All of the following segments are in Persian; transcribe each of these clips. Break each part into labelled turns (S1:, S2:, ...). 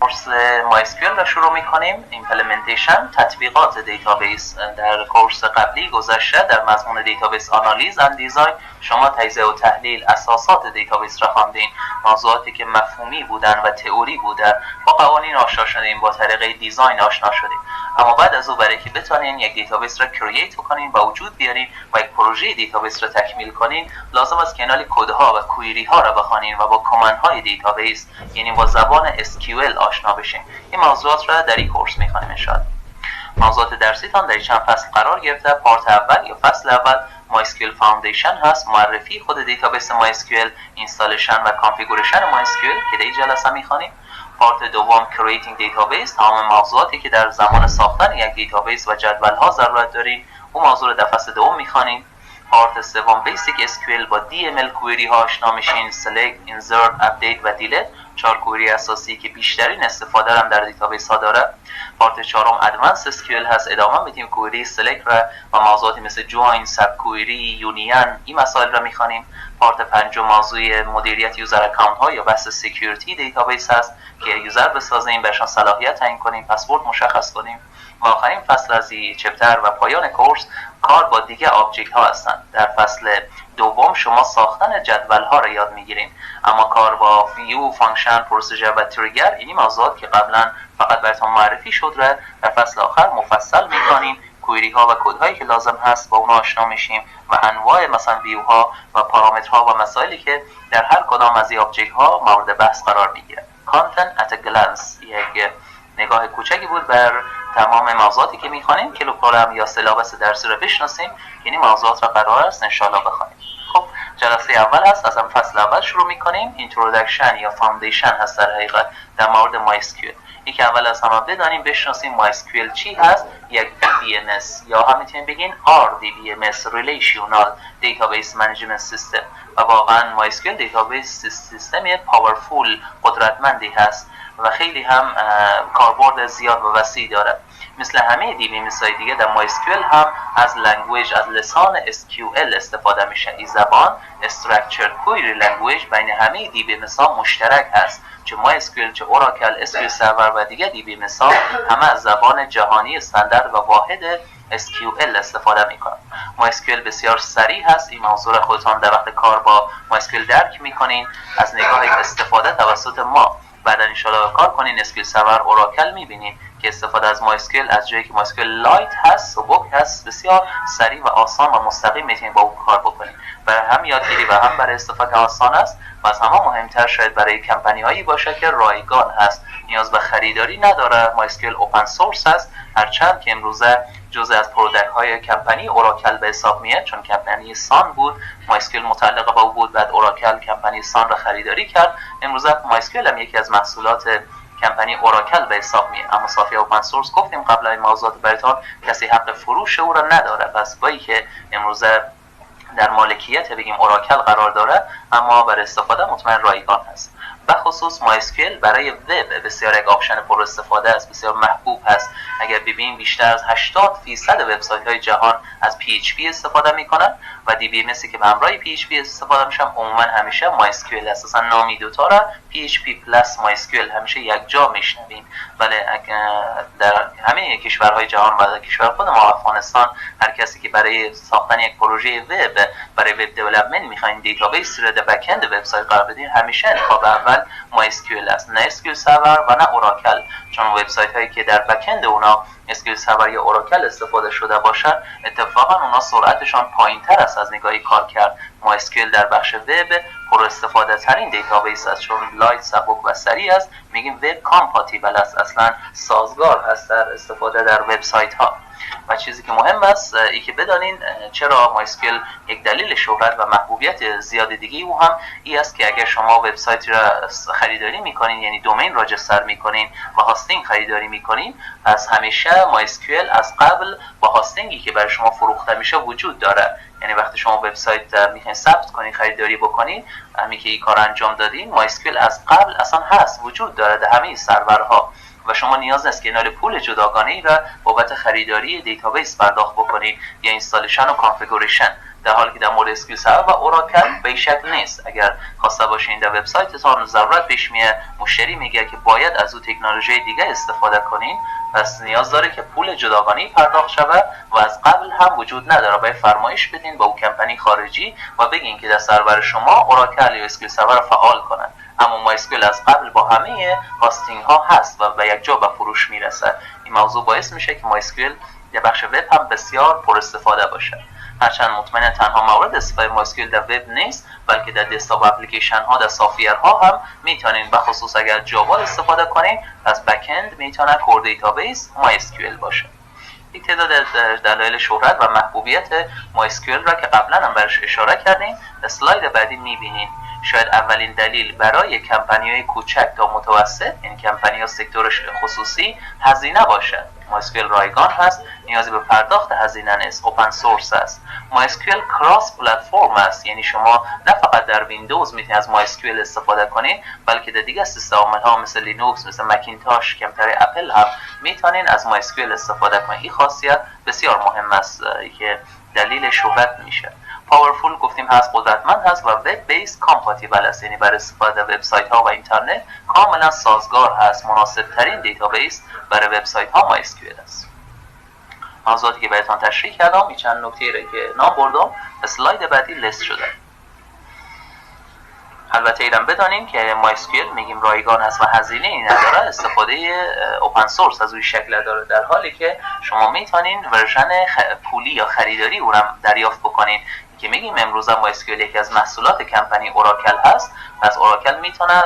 S1: کورس MySQL را شروع می‌کنیم. ایمپلمنتیشن تطبیقات دیتابیس. در کورس قبلی گذشته در مضمون دیتابیس آنالیز اند دیزاین شما تجزیه و تحلیل اساسات دیتابیس را خواندین، موضوعاتی که مفهومی بودن و تئوری بودن. با قوانین آشنا شدیم، با طریقه دیزاین آشنا شدیم. اما بعد از او برای که بتونین یک دیتابیس را کرییت کنین و وجود بیارین و یک پروژه دیتابیس را تکمیل کنین، لازم است که اینالی کدها و کوئری ها را بخوانین و با کامند های دیتابیس یعنی با زبان SQL آشنا بشین. این موضوعات را در این کورس می‌خوانیم ان شاء الله. موضوعات درسیتان در چند فصل قرار گرفته. پارت اول یا فصل اول MySQL فاوندیشن هست، معرفی خود دیتابیس MySQL، اینستالیشن و کانفیگوریشن MySQL که در این جلسه می‌خوانیم. پارت دوم Creating Database، تمام موضوعاتی که در زمان ساختن یک دیتابیس و جدول‌ها ضرورت دارین، اون موضوع رو در فصل دوم می‌خوانیم. پارت سوم Basic SQL با DML کوئری ها آشنا میشین، Select، Insert، Update و Delete، 4 کوئری اساسی که بیشترین استفاده هم در دیتابیس ها داره. پارت چهارم Advanced SQL هست، ادامه میدیم کوئری Select را و موضوعاتی مثل Join، سب کوئری، یونین، این مسائل را میخوانیم. پارت پنجم موضوع مدیریت یوزر اکانت ها یا بحث سکیوریتی دیتابیس هست که یوزر بسازیم، بهشون صلاحیت تعیین کنیم، پسورد مشخص کنیم. و آخرین فصل از این چپتر و پایان کورس کار با دیگه آبجکت ها هستند. در فصل دوم شما ساختن جدول ها را یاد میگیرین، اما کار با ویو، فانکشن، پروسیجر و تریگر، این موضوعات که قبلا فقط براتون معرفی شد را در فصل آخر مفصل میکنیم. کوئری ها و کد هایی که لازم هست با اونها آشنا میشیم و انواع مثلا ویو ها و پارامترها و مسائلی که در هر کدام از این آبجکت ها مورد بحث قرار میگیره. کانتنت ات گلانس، یک نگاه کوچکی بود بر تمام موضوعاتی که میخوانیم. کلوپرام یا سلابس درسی رو بشناسیم، یعنی موضوعات را قرار است انشالله بخوانیم. خب جلسه اول هست، از هم فصل اول شروع میکنیم. اینترودکشن یا فاوندیشن هست در حقیقت در مورد MySQL. این که اول از همه بدانیم بشناسیم MySQL چی هست. یک DBMS یا هم میتونیم بگین RDBMS Relational Database Management System و واقعا MySQL دیتابیس سیستم پاورفول، قدرتمندی هست و خیلی هم کاربرد زیاد و وسیع داره. مثل همه DBMS های دیگه در MySQL هم از لنگویج، از لسان SQL استفاده میشه. این زبان Structured Query Language بین همه DBMS ها مشترک هست. چه MySQL، چه اوراکل، SQL سرور و دیگه DBMS ها همه از زبان جهانی استاندارد و واحد SQL استفاده میکنن. MySQL بسیار سریع هست. این موضوع خودتان در وقت کار با MySQL درک میکنین از نگاه استفاده توسط ما. بعدا انشالله کار کنین SQL سرور، اوراکل میبینین که استفاده از MySQL از جایی که MySQL لایت هست، سبک هست، بسیار سریع و آسان و مستقیم میتونین با اون کار بکنین. برای هم یادگیری و هم برای استفاده آسان است و از همه مهمتر شاید برای کمپانی هایی باشه که رایگان هست، نیاز به خریداری نداره. MySQL اوپن سورس هست، هرچند که امروزه جزء از پروداکت های کمپانی اوراکل به حساب میاد، چون کمپانی سان بود MySQL متعلق با او بود، بعد اوراکل کمپانی سان را خریداری کرد. امروزه MySQL هم یکی از محصولات کمپانی اوراکل به حساب میاد. اما صافی اوپن سورس گفتیم قبلا این موضوعات براتون، کسی حق فروش او را نداره. پس با اینکه امروزه در مالکیت بگیم اوراکل قرار داره، اما برای استفاده مطمئن رایگان هست. به خصوص MySQL برای وب بسیار یک آپشن پر استفاده است، بسیار محبوب هست. اگر ببینیم بیشتر از 80% وبسایت های جهان از PHP استفاده میکنن و DBMS که به همراه PHP استفاده میشن عموما همیشه MySQL اساسا نامی دوتا را PHP پلاس MySQL همیشه یک جا میشنویم. ولی در همه کشورهای جهان و در کشور خود ما افغانستان، هر کسی که برای ساختن یک پروژه وب برای وب دیولپمنت میخواین دیتابیس رو در بک اند وبسایت قرار بدین، همیشه انتخاب اول MySQL است، نه SQL سرور و نه اوراکل. چون وبسایت هایی که در بک اند اونا SQL سرور یا اوراکل استفاده شده باشن، اتفاقا اونا سرعتشان پایینتر است از نگاه کار کرد. MySQL در بخش وب پر استفاده ترین دیتابیس است، چون لایت، سبک و سریع است. میگیم وب کامپاتیبل است، اصلا سازگار هست در استفاده در وبسایت ها. و چیزی که مهم است این که بدانین چرا MySQL یک دلیل شهرت و محبوبیت زیاد دیگه او هم این است که اگر شما وبسایت را خریداری میکنین، یعنی دومین راجستر میکنین و هاستینگ خریداری میکنین، پس همیشه MySQL از قبل با هاستینگی که برای شما فروخته میشه وجود داره. یعنی وقتی شما وبسایت میخواین ثبت کنین، خریداری بکنین، همین که این کار انجام دادین، MySQL از قبل اصلا هست، وجود داره در همه سرورها و شما نیاز نیست که اینا پول جداگانه ای را بابت خریداری دیتابیس پرداخت بکنید یا اینستالیشن و کانفیگوریشن. در حالی که در مورد اسکیول سرور و اوراکل به این شکل نیست. اگر خواسته باشین در وبسایتتون ضرورت پیش میاد، مشتری میگه که باید از اون تکنولوژی دیگه استفاده کنین، پس نیاز داره که پول جداگانه پرداخت شود و از قبل هم وجود نداره. باید فرمایش بدین به اون کمپانی خارجی و بگین که در سرور شما اوراکل یا اسکیول سرور فعال کنن. اما مایسکیول از قبل با همه هاستینگ ها هست و به یک جا به فروش میرسه. این موضوع باعث میشه که مایسکیول در بخش وب هم بسیار پر استفاده باشه. هرچند مطمئنا تنها مورد استفاده مایسکیول در وب نیست، بلکه در دسکتاپ اپلیکیشن ها، در سافیرها هم میتونین، به خصوص اگر جاوا استفاده کنین، پس بک‌اند میتونه کور دیتابیس مایسکیول باشه. یک تعداد دلایل شهرت و محبوبیت مایسکیول را که قبلا هم برش اشاره کردیم اسلاید بعدی میبینین. شاید اولین دلیل برای کمپانی‌های کوچک تا متوسط، این کمپانی‌ها سکتور خصوصی، هزینه باشه. مایسکیول رایگان هست، نیازی به پرداخت هزینه نیست، اوپن سورس است. مایسکیول کراس پلتفرم است، یعنی شما نه فقط در ویندوز میتونید از مایسکیول استفاده کنین، بلکه در دیگه سیستم‌ها مثل لینوکس، مثل مکینتاش، کامپیوتر اپل هم میتونین از مایسکیول استفاده کنین. این خاصیت بسیار مهم است که دلیل شهرت میشه. پاورفول گفتیم هست، قدرتمند هست و وب بیس کامپاتیبل است، یعنی برای استفاده وبسایت ها و اینترنت کاملا سازگار هست. مناسب ترین دیتابیس برای وبسایت ها مایسکیول است. موضوعاتی که بهتون تشریح کردم، این چند نکته را که نام بردم اسلاید بعدی لیست شده. البته ایران بدانیم که مایسکیول میگیم رایگان است و هزینه ای نداره، استفاده اوپن سورس از اون شکل داره، در حالی که شما میتونین ورژن پولی یا خریداری او را دریافت بکنین که میگیم امروزه مایسکیول یکی از محصولات کمپانی اوراکل هست. پس اوراکل میتونه،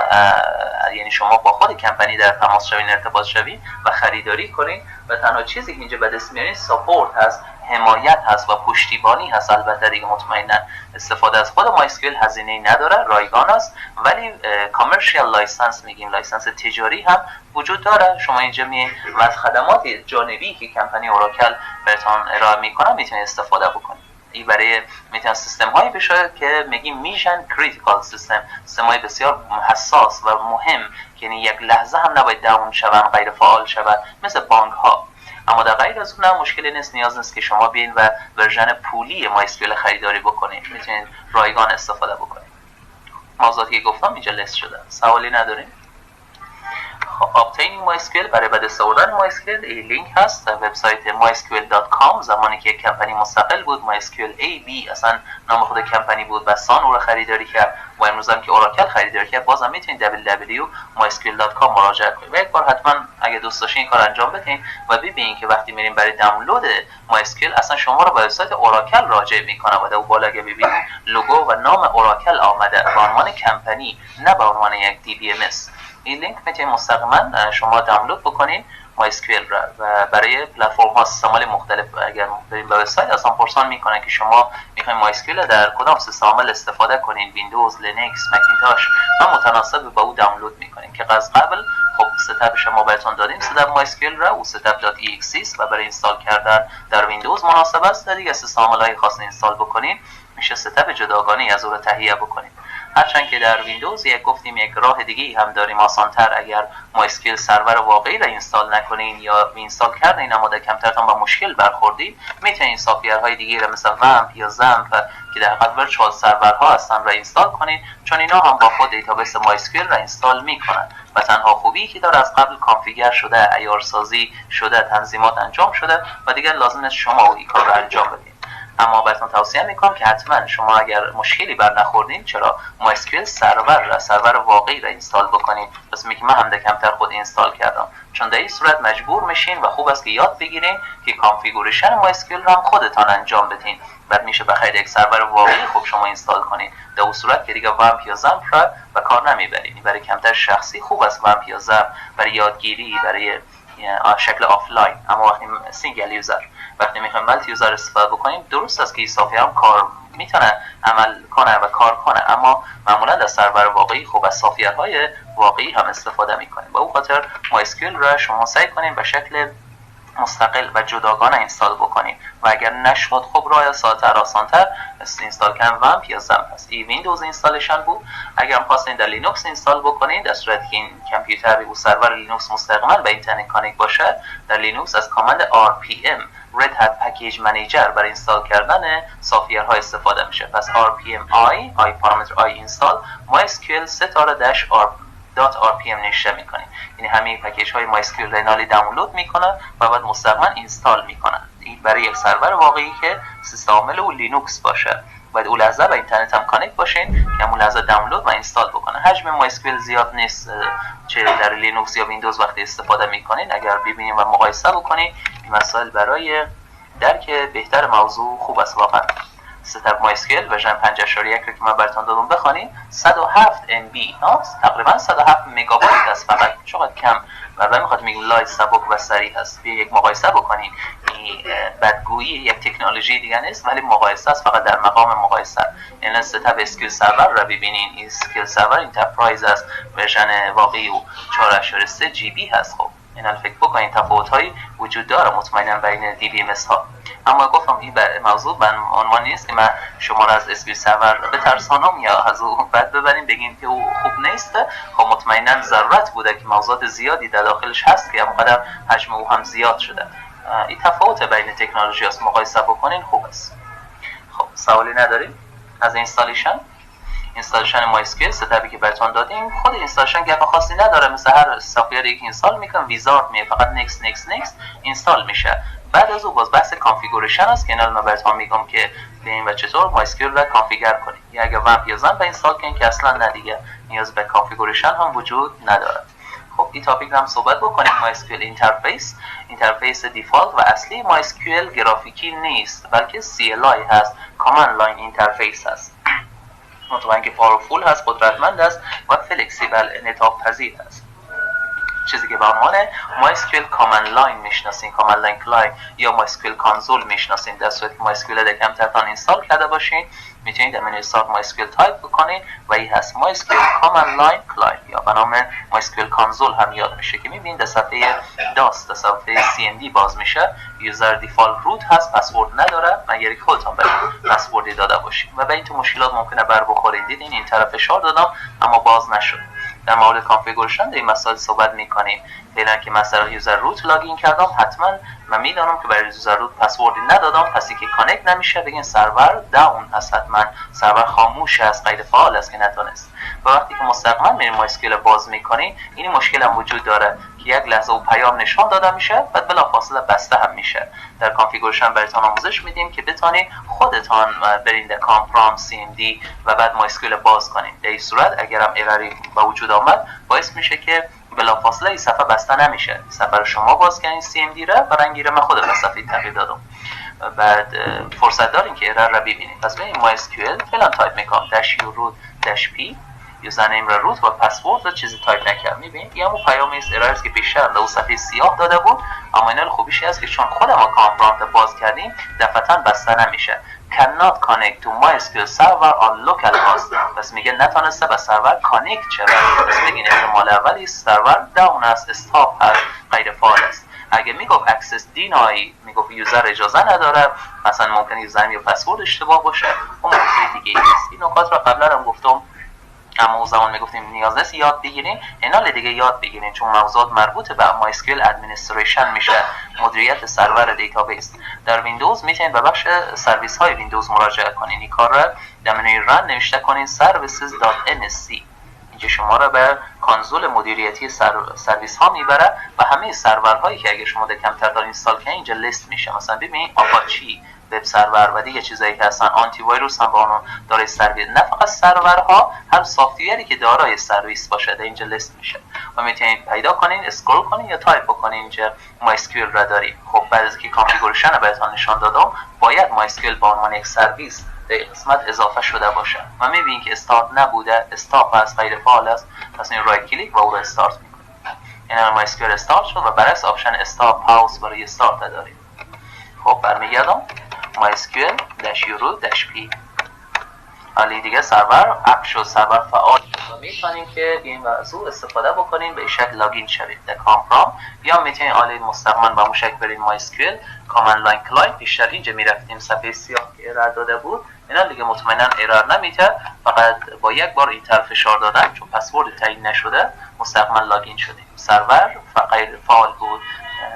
S1: یعنی شما با خود کمپانی در تماس شوین، ارتباط شوین و خریداری کنین و تنها چیزی که اینجا به دست میارین ساپورت هست، حمایت هست و پشتیبانی هست. البته دیگه مطمئنا استفاده از خود مایسکیول هزینه‌ای نداره، رایگان است، ولی کامرشیال لایسنس میگیم، لایسنس تجاری هم وجود داره. شما اینجا میین و از خدمات جانبی که کمپانی اوراکل بهتون ارائه میکنه میتونید استفاده بکنید. این برای میتونه سیستم هایی بشه که میگیم میشن کریتیکال سیستم های بسیار حساس و مهم که یعنی یک لحظه هم نباید داون شون، غیر فعال شون، مثل بانک ها. اما در غیر از اون مشکلی نیست، نیاز نیست که شما بیاین و ورژن پولی مایسکیول خریداری بکنید، میتونید رایگان استفاده بکنید. موضوعاتی که گفتم اینجا لیست شده، سوالی نداریم. obtaining MySQL، برای به دست آوردن MySQL این لینک هست در وبسایت mysql.com. زمانی که یک کمپانی مستقل بود، MySQL AB اصلا نام خود کمپانی بود، بسان او را خریداری کرد و امروز هم که اوراکل خریداری کرد، بازم میتونید www.mysql.com مراجعه کنید و یک بار حتما اگه دوست داشتین این کار انجام بدین و ببینید که وقتی میرین برای دانلود MySQL اصلا شما رو به وبسایت اوراکل راجع میکنه و در بالا اگه ببینید لوگو و نام اوراکل آمده به عنوان کمپانی، نه به عنوان یک DBMS. این لینک میتونید مستقیما شما دانلود بکنین MySQL را و برای پلتفرم ها سیستم مختلف اگر برین به وبسایت اصلا پرسان میکنن که شما میخواین MySQL در کدام سیستم عامل استفاده کنین، ویندوز، لینکس، مکینتاش، و متناسب با او دانلود میکنین که از قبل خب ستاپ شما بهتون دادیم ستاپ MySQL را و setup.exe و برای اینستال کردن در ویندوز مناسب است. دیگه سیستم عامل خاص اینستال بکنین میشه ستاپ جداگانه از او را تهیه بکنین. هرچند که در ویندوز یک گفتیم یک راه دیگه هم داریم آسانتر، اگر MySQL سرور واقعی را اینستال نکنین یا اینستال کردین اما در کامپیوترتون با مشکل برخوردین، میتونین سافیرهای دیگه را مثل ومپ یا زمپ که در حقیقت ورچوال سرورها هستن را اینستال کنین، چون اینا هم با خود دیتابیس MySQL را اینستال میکنن و تنها خوبی که داره از قبل کانفیگر شده، عیارسازی شده، تنظیمات انجام شده و دیگر لازم نیست شما این کار را انجام بدین. اما بهتون توصیه میکنم که حتما شما اگر مشکلی بر نخوردین، چرا MySQL سرور واقعی را اینستال بکنین. پس میگم من هم در کمتر خود اینستال کردم، چون در این صورت مجبور میشین و خوب است که یاد بگیرین که کانفیگوریشن MySQL را هم خودتان انجام بدین. بعد میشه بخیر یک سرور واقعی خوب شما اینستال کنین. در اون صورت که دیگه ومپ یا زمپ را به کار نمیبرین. برای کمتر شخصی خوب است ومپ یا زمپ برای یادگیری، برای شکل آفلاین. اما وقتی سینگل یوزر، وقتی میخوایم مالتی یوزر استفاده بکنیم، درست است که این سافیه هم کار میتونه عمل کنه و کار کنه، اما معمولا در سرور واقعی خوب از سافیرهای واقعی هم استفاده میکنیم. با اون خاطر MySQL را شما سعی کنیم به شکل مستقل و جداگانه اینستال بکنیم و اگر نشد خب راه ساده‌تر آسان‌تر اینستال کردن ومپ یا زمپ است. این ویندوز اینستالیشن بود. اگر خواستین در لینوکس اینستال بکنید، در صورتی که این کامپیوتر و سرور لینوکس مستقیما به اینترنت کانکت باشه، در لینوکس از کامند rpm Red Hat Package Manager برای اینستال کردن سافیرها استفاده میشه. پس rpm i پارامتر i اینستال MySQL ستاره-r.rpm نشه میکنیم، یعنی همه پکیج های MySQL رینالی دانلود میکنن و بعد مستقیما اینستال میکنن. این برای یک سرور واقعی که سیستم عامل و لینوکس باشه، باید اون لحظه به اینترنت هم کانکت باشین که اون لحظه دانلود و اینستال بکنه. حجم MySQL زیاد نیست، چه در لینوکس یا ویندوز وقتی استفاده میکنین اگر ببینین و مقایسه بکنین این مسائل برای درک بهتر موضوع خوب است. واقعا ستاپ MySQL ورژن 5.1 رو که من براتون دادم بخونین 107 MB تقریبا 107 مگابایت است، فقط چقدر کم و میخواد میگم لایت سبک و سریع هست. بیا یک مقایسه بکنین، این بدگویی یک تکنولوژی دیگه نیست ولی مقایسه است، فقط در مقام مقایسه. یعنی ستاپ اسکیل سرور رو ببینین، این اسکیل سرور انترپرایز است، ورژن واقعی و 4.3 جی بی هست. خب اینا فکر بکنین تفاوت‌هایی وجود داره مطمئنا بین دی بی ام اس ها. اما گفتم این موضوع به عنوان نیست که من شما را از اسکیل سرور بترسانم یا از او بد ببریم بگیم که او خوب نیست. خب مطمئنا ضرورت بوده که موضوعات زیادی در داخلش هست که همقدر حجم او هم زیاد شده. این تفاوت بین تکنولوژی است، مقایسه بکنین خوب است. خب سوالی نداریم از اینستالیشن MySQL ستاپی که براتون دادیم؟ خود اینستالیشن گپ خاصی نداره، مثل هر سافیری که اینستال میکنم ویزارد میه، فقط نکست اینستال میشه. بعد از اون باز بحث کانفیگوریشن است که اینا من براتون میگم که ببین و چطور MySQL رو کانفیگر کنید. یا اگه ومپ یا زن اینستال کنید که اصلا نه دیگه نیاز به کانفیگوریشن هم وجود نداره. خب این تاپیک رو هم صحبت بکنیم. MySQL اینترفیس دیفالت و اصلی MySQL گرافیکی نیست بلکه CLI هست، کامند لاین اینترفیس هست. مطمئن که پاورفول هست، قدرتمند است و فلکسیبل، انعطاف پذیر است. چیزی که به عنوان MySQL کامند لاین میشناسین، کامند لاین کلاینت یا MySQL کانسول میشناسین. در صورتی که MySQL در کامپیوترتان اینستال کرده باشین میتونید در منوی استارت MySQL تایپ بکنین و این هست MySQL کامند لاین کلاینت یا به نام MySQL کانسول هم یاد میشه که میبینید در صفحه داست، در صفحه CMD باز میشه. یوزر دیفالت روت هست، پسورد نداره مگر اینکه خودتون پسوردی داده باشین و به این تو مشکلات ممکنه بر بخورین. دیدین این طرف فشار دادم اما باز نشد. در مورد کانفیگوریشن در این مسائل صحبت میکنیم. فعلا که مثلا یوزر روت لاگین کردم، حتما من میدونم که برای یوزر روت پسوردی ندادم، پس که کانکت نمیشه بگین سرور داون هست، حتما سرور خاموش است، غیر فعال است که نتونست. و وقتی که مستقیما میرین MySQL باز میکنین این مشکل هم وجود داره که یک لحظه او پیام نشان داده میشه بعد بلافاصله بسته هم میشه. در کانفیگوریشن براتون آموزش میدیم که بتونین خودتان برین در کام CMD و بعد MySQL باز کنین. در این صورت اگر هم ایراری به وجود آمد باعث میشه که بلافاصله این صفحه بسته نمیشه. صفحه رو شما باز کنین CMD را و رنگی را من خودم صفحه تغییر دادم. بعد فرصت دارین که ایرار را ببینید. پس بریم MySQL فعلا تایپ میکنم -u-root-p یوزرنیم را روت و پسورد و چیزی تایپ نکردم. میبینید یه همون پیامی است ایرار است که بیشتر در صفحه سیاه داده بود، اما اینا خوبیش است که چون خودم کام پرامپت باز کردیم دفعتاً بسته نمیشه. cannot connect to MySQL server on local host. پس میگه نتونسته به سرور کانکت شه. پس بگین احتمال اولی سرور داون است، استاپ هست، غیر فعال است. اگه میگفت access deny، میگفت یوزر اجازه نداره، مثلا ممکنه یوزرنیم یا پسورد اشتباه باشه، اون موضوع دیگه است. این نکات رو قبلا هم گفتم، اما اون زمان میگفتیم نیاز نیست یاد بگیرین، اینا دیگه یاد بگیرین چون موضوعات مربوط به MySQL ادمنستریشن میشه، مدیریت سرور دیتابیس. در ویندوز میتونید به بخش سرویس های ویندوز مراجعه کنین. این کار را در منوی رن نوشته کنین services.nsc. اینجا شما را به کانسول مدیریتی سرویس ها میبره و همه سرورهایی که اگه شما در کامپیوتر اینستال کنین اینجا لیست میشه. مثلا ببینید آپاچی، وب سرور و دیگه چیزایی که هستن، آنتی ویروس هم با اون دارای سرویس. نه فقط سرورها، هر سافتوری که دارای سرویس باشه در اینجا لیست میشه و میتونید پیدا کنین، اسکرول کنین یا تایپ بکنین اینجا MySQL را داریم. خب بعد از که کانفیگوریشن رو بهتون نشان دادم باید MySQL به عنوان یک سرویس در قسمت اضافه شده باشه و میبینید که استارت نبوده، استاپ است، غیر فعال است. پس این رایت کلیک و او رو استارت میکنید. این MySQL استارت شد و برعکس آپشن استاپ پاوز برای استارت داریم. خب برمیگردم MySQL-u-root-p. حالی دیگه سرور اپ شد، سرور فعال و میتونین که این موضوع استفاده بکنین به شکل لاگین شوید در کامپرام، یا میتونین حالی مستقیما با مشکل برین MySQL کامند لاین کلاینت. بیشتر اینجا میرفتیم صفحه سیاه که ایرار داده بود، اینا دیگه مطمئنا ایرار نمیده، فقط با یک بار این طرف فشار دادن چون پسورد تعیین نشده مستقیما لاگین شدیم. سرور غیر فعال بود،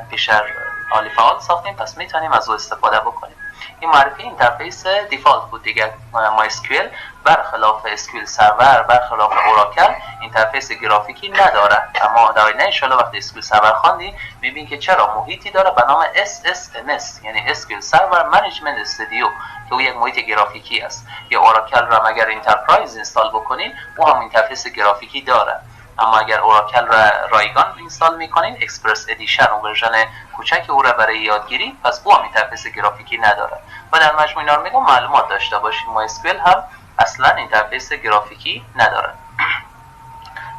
S1: بیشتر عالی فعال ساختیم، پس میتونیم از او استفاده بکنیم. این معرفی اینترفیس دیفالت بود دیگه. MySQL برخلاف SQL سرور، برخلاف اوراکل اینترفیس گرافیکی نداره، اما در آینده ان شاء الله وقتی SQL سرور خواندی میبینی که چرا محیطی داره به نام SSMS، یعنی SQL سرور منیجمنت استودیو، که او یک محیط گرافیکی است. یا اوراکل را اگر انترپرایز اینستال بکنین او هم اینترفیس گرافیکی داره. اما اگر اوراکل را رایگان اینستال میکنین، اکسپرس ادیشن و ورژن کوچک او را برای یادگیری، پس او هم اینترفیس گرافیکی نداره. و در مجموع اینا رو میگم معلومات داشته باشین. MySQL هم اصلا اینترفیس گرافیکی نداره.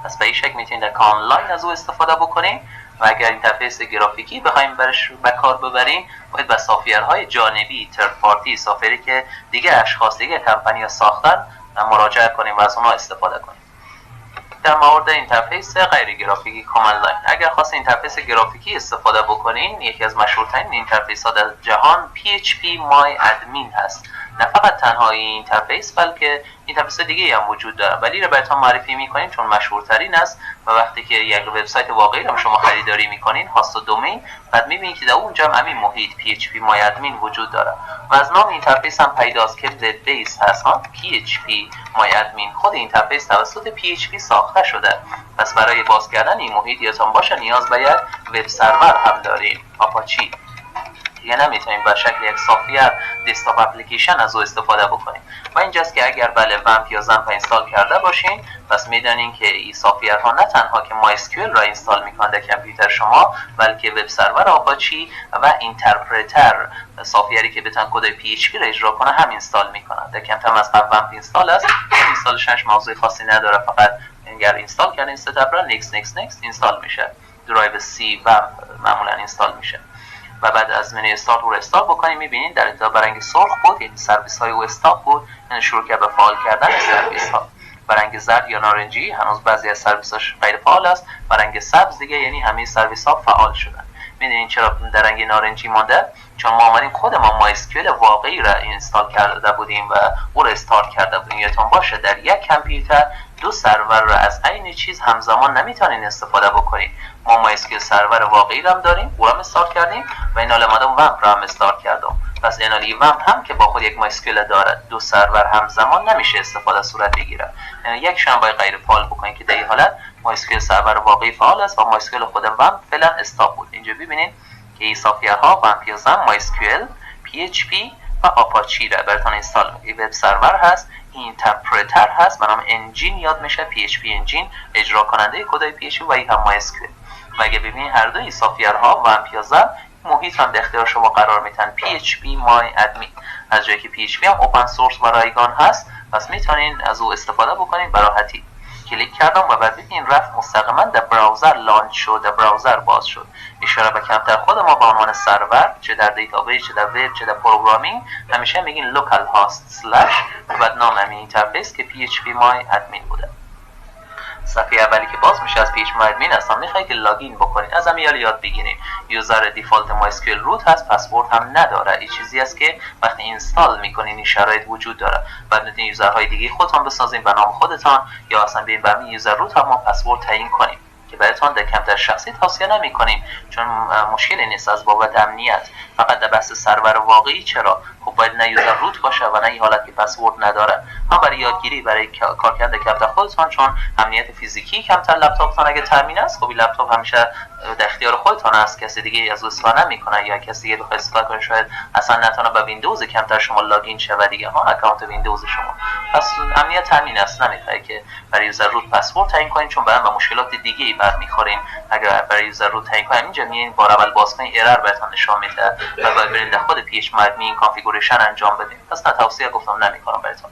S1: پس به این شکل میتونید در آنلاین از او استفاده بکنین. و اگر اینترفیس گرافیکی بخوایم برش به کار ببرین، باید به سافیرهای جانبی ترد پارتی، سافری که دیگه اشخاص دیگه کمپانی ها ساختن، مراجعه کنیم و از اونها استفاده کنیم. در مورد اینترفیس غیر گرافیکی کامند لاین، اگر خواست اینترفیس گرافیکی استفاده بکنین، یکی از مشهورترین اینترفیس ها در جهان PHP MyAdmin هست. نه فقط تنها این اینترفیس بلکه اینترفیس دیگه هم وجود داره، ولی رو براتون معرفی میکنیم چون مشهورترین است. و وقتی که یک وبسایت واقعی رو شما خریداری میکنین، هاست و دومین، بعد میبینید که در اونجا هم همین محیط PHP MyAdmin وجود داره. و از نام اینترفیس هم پیداست که وب بیس هست ها. PHP MyAdmin خود اینترفیس توسط PHP ساخته شده. پس برای باز کردن این محیط یادتون باشه نیاز به یک وب سرور هم داریم، آپاچی. دیگه نمیتونیم به شکل یک سافیر دسکتاپ اپلیکیشن از او استفاده بکنیم. و اینجاست که اگر بله ومپ یا زمپ اینستال کرده باشین، پس میدونین که این سافیرها نه تنها که MySQL را اینستال میکنه در کامپیوتر شما، بلکه وب سرور آپاچی و اینترپرتر، سافیری که بتونه کد PHP را اجرا کنه، هم اینستال میکنه. در کمتر از ومپ اینستال است. اینستالشنش موضوع خاصی نداره، فقط اگر اینستال کردین ستاپ را نکست اینستال میشه. درایو سی ومپ معمولا اینستال میشه. و بعد از منوی استارت رو استارت بکنیم، میبینید در ابتدا برنگ سرخ بود، یعنی سرویس های او استاپ بود، یعنی شروع کرد به فعال کردن سرویس ها. برنگ زرد یا نارنجی هنوز بعضی از سرویس هاش غیر فعال است. برنگ سبز دیگه یعنی همه سرویس ها فعال شدن. میدونید چرا در رنگ نارنجی مانده؟ چون ما آمدیم خود ما MySQL واقعی را اینستال کرده بودیم و او را استارت کرده بودیم. یادتون باشه در یک کامپیوتر دو سرور را از عین چیز همزمان نمیتونین استفاده بکنید. ما MySQL سرور واقعی را هم داریم، او را هم استارت کردیم و این حال اومدم ومپ را هم استارت کردم. پس این ومپ هم که با خود یک MySQL داره، دو سرور همزمان نمیشه استفاده صورت بگیره. یعنی یک شما باید غیر فعال بکنید که در این حالت MySQL سرور واقعی فعال است و MySQL خود ومپ فعلا استاپ بود. اینجا ببینید که این سافیرها ومپ یا زم، MySQL، PHP و آپاچی را براتون اینستال می‌کنه. وب سرور هست، اینترپرتر هست، به نام انجین یاد میشه، PHP انجین اجرا کننده کدای PHP و این هم MySQL. و اگه ببینید هر دوی سافیرها ومپ یا زم محیط هم در اختیار شما قرار میتن. PHP MyAdmin از جایی که PHP هم اوپن سورس و رایگان هست، پس میتونین از او استفاده بکنین به راحتی. کلیک کردم و بعد ببینید رفت مستقیما در براوزر لانچ شد، در براوزر باز شد. اشاره به کمتر خود ما به عنوان سرور، چه در دیتابیس، چه در وب، چه در پروگرامینگ، همیشه میگین لوکال هاست سلش و بعد نام همین اینترفیس که PHP MyAdmin بوده. صفحه اولی که باز میشه از PHP MyAdmin اصلا میخوای که لاگین بکنید. از همین یاد بگیرید. یوزر دیفالت MySQL روت هست، پسورد هم نداره. این چیزی است که وقتی اینستال میکنین این شرایط وجود داره. بعد میتونید یوزرهای دیگه خودتون بسازین به نام خودتان، یا اصلا بیاین به همین یوزر روت هم ما پسورد تعیین کنیم که براتون در کمتر شخصی توصیه نمی‌کنیم، چون مشکلی نیست از بابت امنیت. فقط در بحث سرور واقعی چرا خب باید نه یوزر روت باشه و نه این حالت که پسورد نداره. هم برای یادگیری، برای کار کردن کمتر خودتون، چون امنیت فیزیکی کمتر لپتاپتون اگه تامین است، خب این لپتاپ همیشه در اختیار خودتون است، کسی دیگه از استفاده نمی‌کنه، یا کسی دیگه بخواد استفاده کنه شاید اصلا نتونه به ویندوز کمتر شما لاگین شه و دیگه ها اکانت ویندوز شما. پس امنیت تامین است، نمی‌خواد که برای یوزر روت پسورد تعیین کنین، چون بعد به مشکلات دیگه‌ای برمی‌خورین. اگر برای یوزر روت تعیین کنین اینجا میین بار اول باز کنین ارر بهتون نشون میده و باید برین در خود PHP MyAdmin کانفیگوریشن انجام بدین. پس نه توصیه گفتم نمی‌کنم بهتون.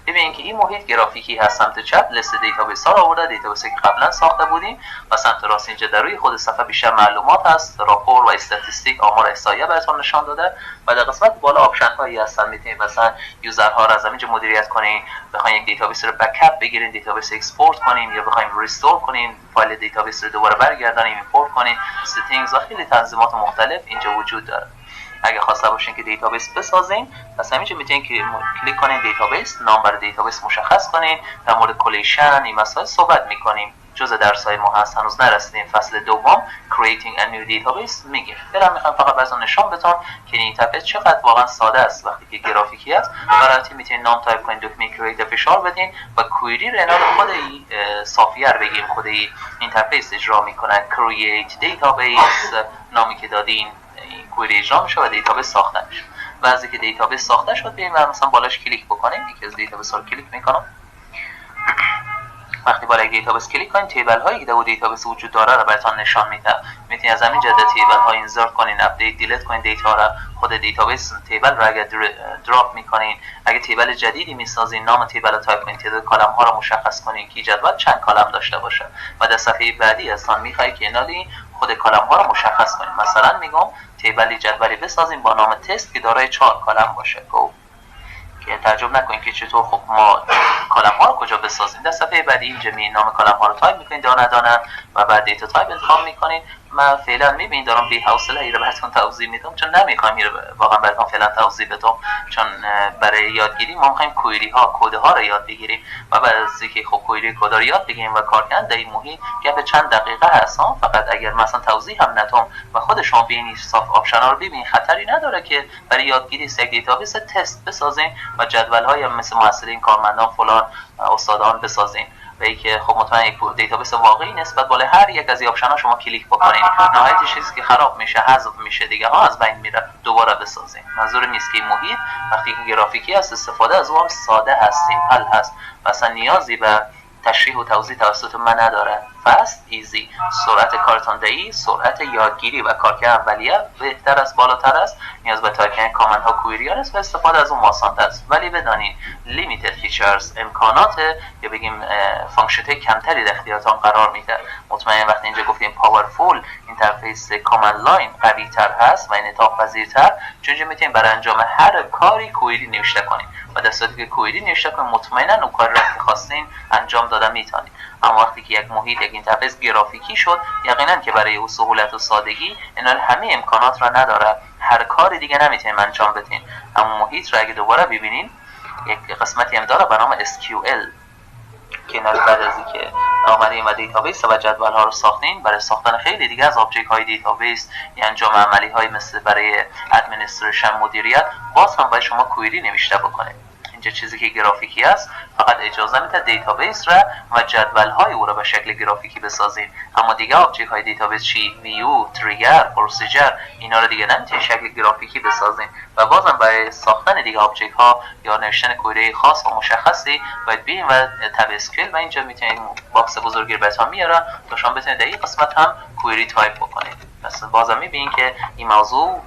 S1: ببینید که این محیط گرافیکی هست. سمت چپ لیست دیتابیس ها رو آورده، دیتابیسی که قبلا ساخته بودیم، و سمت راست اینجا در روی خود صفحه بیشتر معلومات هست، راپور و استاتستیک، آمار احصائیه بهتون نشان داده. و در قسمت بالا آپشن هایی هستن، میتونید مثلا یوزرها رو از اینجا مدیریت کنین، بخواید یک دیتابیس رو بکاپ بگیرین، دیتابیس اکسپورت کنین، یا بخواید ریستور کنین فایل دیتابیس رو دوباره برگردونین، ایمپورت کنین، ستینگز و خیلی تنظیمات مختلف اینجا وجود داره. اگه خواسته باشین که دیتابیس بسازین، پس همینجا میتونین که کلیک کنین دیتابیس، نام برای دیتابیس مشخص کنین، در مورد کلیشن این مسائل صحبت میکنیم. جزء درسای ما هست، هنوز نرسیدیم فصل دوم creating a new database میگه. برام میخوام فقط براتون نشون بدم که این اینترفیس چقدر واقعا ساده است وقتی که گرافیکی است. براتون میتونین نام تایپ کنین، دکمه کرییت فشار بدین و کوئری رو اینا رو خود صافیه رو بگیم، خود اینترفیس اجرا میکنه. create database نامی که دادین این کوئری اجرا میشه و دیتابیس ساخته میشه. بعضی که دیتابیس ساخته شد بیایم مثلا بالاش کلیک بکنیم، یکی از دیتابیس ها رو کلیک میکنم. وقتی بالای دیتابیس کلیک کنین، تیبل هایی که در دیتابیس وجود داره رو براتون نشان میده. میتونید از همین جهت تیبل ها اینسرت کنین، اپدیت دیلیت کنین دیتا رو. خود دیتابیس تیبل رو اگه دراپ میکنین، اگه تیبل جدیدی میسازین، نام تیبل رو تایپ کنین، تعداد کالم ها رو مشخص کنین که جدول چند کالم داشته باشه و در صفحه بعدی اصلا میخوای که اینالی خود کالم ها رو مشخص کنین. مثلا میگم تیبلی جدولی بسازین با نام تست که دارای 4 کالم باشه. که تعجب نکنین که چطور خب ما کالم ها رو کجا بسازیم. در صفحه بعدی اینجا می نام کالم ها رو تایپ میکنین دانه دانه و بعد دیتا تایپ انتخاب میکنین. من فعلا میبینید دارم بی حوصله این رو براتون توضیح میدم، چون نمیخوام این رو واقعا براتون فعلا توضیح بدم، چون برای یادگیری ما میخوایم کوئری ها، کد ها رو یاد بگیریم و بعد از اینکه خب کوئری کد رو یاد بگیریم و کار کردن در این محیط گپ چند دقیقه هست. فقط اگر مثلا توضیح هم ندم و خود شما ببینید صاف آپشن ها رو ببینید، خطری نداره که برای یادگیری یک دیتابیس تست بسازین و جدول های مثل محصلین، کارمندان، فلان استادان بسازین. و اینکه خب مطمئن یک دیتابیس واقعی نسبت بالا هر یک از این آپشن ها شما کلیک بکنین، نهایت چیزی که خراب میشه حذف میشه دیگه ها، از بین میره، دوباره بسازین. منظور نیست که محیط وقتی که گرافیکی است استفاده از اون ساده هست، سیمپل هست، مثلا نیازی به تشریح و توضیح توسط من نداره. فست، ایزی، سرعت کارتاندهی، سرعت یادگیری و کارکرد اولیه بهتر است، بالاتر است. نیاز به تایپ کردن کامنت ها، کوئری ها است و استفاده از اون آسان‌تر است. ولی بدانید لیمیتد فیچرز، امکانات یا بگیم فانکشن‌های کمتری در اختیارتان قرار میده. مطمئن وقتی اینجا گفتیم پاورفول اینترفیس کامند لاین قوی تر هست و انعطاف پذیرتر، چون اینجا میتونید برای انجام هر کاری کوئری نوشته کنید و در صورتی که کوئری نوشته کنید مطمئنا اون کاری را که خواستین انجام دادن میتونید. اما وقتی که یک محیط، یک اینترفیس گرافیکی شد، یقینا که برای او سهولت و سادگی اینا همه امکانات را نداره، هر کار دیگه نمیتونید انجام بدین. اما محیط را اگه دوباره ببینین، یک قسمتی هم داره به نام SQL که بعد از اینکه آمدین و دیتابیس و جدول ها رو ساختین، برای ساختن خیلی دیگه از آبجکت های دیتابیس یا انجام عملی های مثل برای ادمنستریشن، مدیریت، باز هم باید شما کوئری نوشته بکنید. اینجا چیزی که گرافیکی است فقط اجازه میده دیتابیس را و جدول های او را به شکل گرافیکی بسازین. اما دیگه آبجکت های دیتابیس چی؟ ویو، تریگر، پروسیجر، اینا رو دیگه نمیتونید شکل گرافیکی بسازین و بازم برای ساختن دیگه آبجکت ها یا نوشتن کوئری خاص و مشخصی باید برین و تب اسکیل و اینجا میتونید باکس بزرگی رو بهتون میاره تا شما بتونید در این قسمت هم کوئری تایپ بکنید. پس بازم میبینید که این موضوع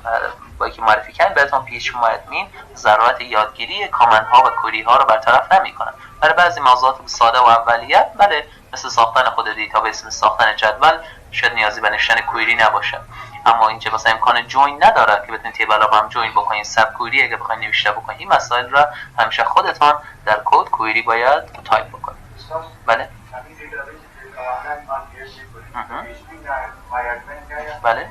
S1: با که معرفی کردن بهتون پیش ادمین ضرورت یادگیری کامنت ها و کوئری ها رو برطرف نمیکنه. برای بعضی موضوعات ساده و اولیه، بله، مثل ساختن خود دیتابیس، مثل ساختن جدول، شاید نیازی به نوشتن کوئری نباشه. اما اینجا مثلا امکان جوین نداره که بتونید تیبل ها هم جوین بکنید، سب کوئری اگه بخواید نوشته بکنید. این مسائل را همیشه خودتان در کد کوئری باید تایپ بکنید. بله. بله.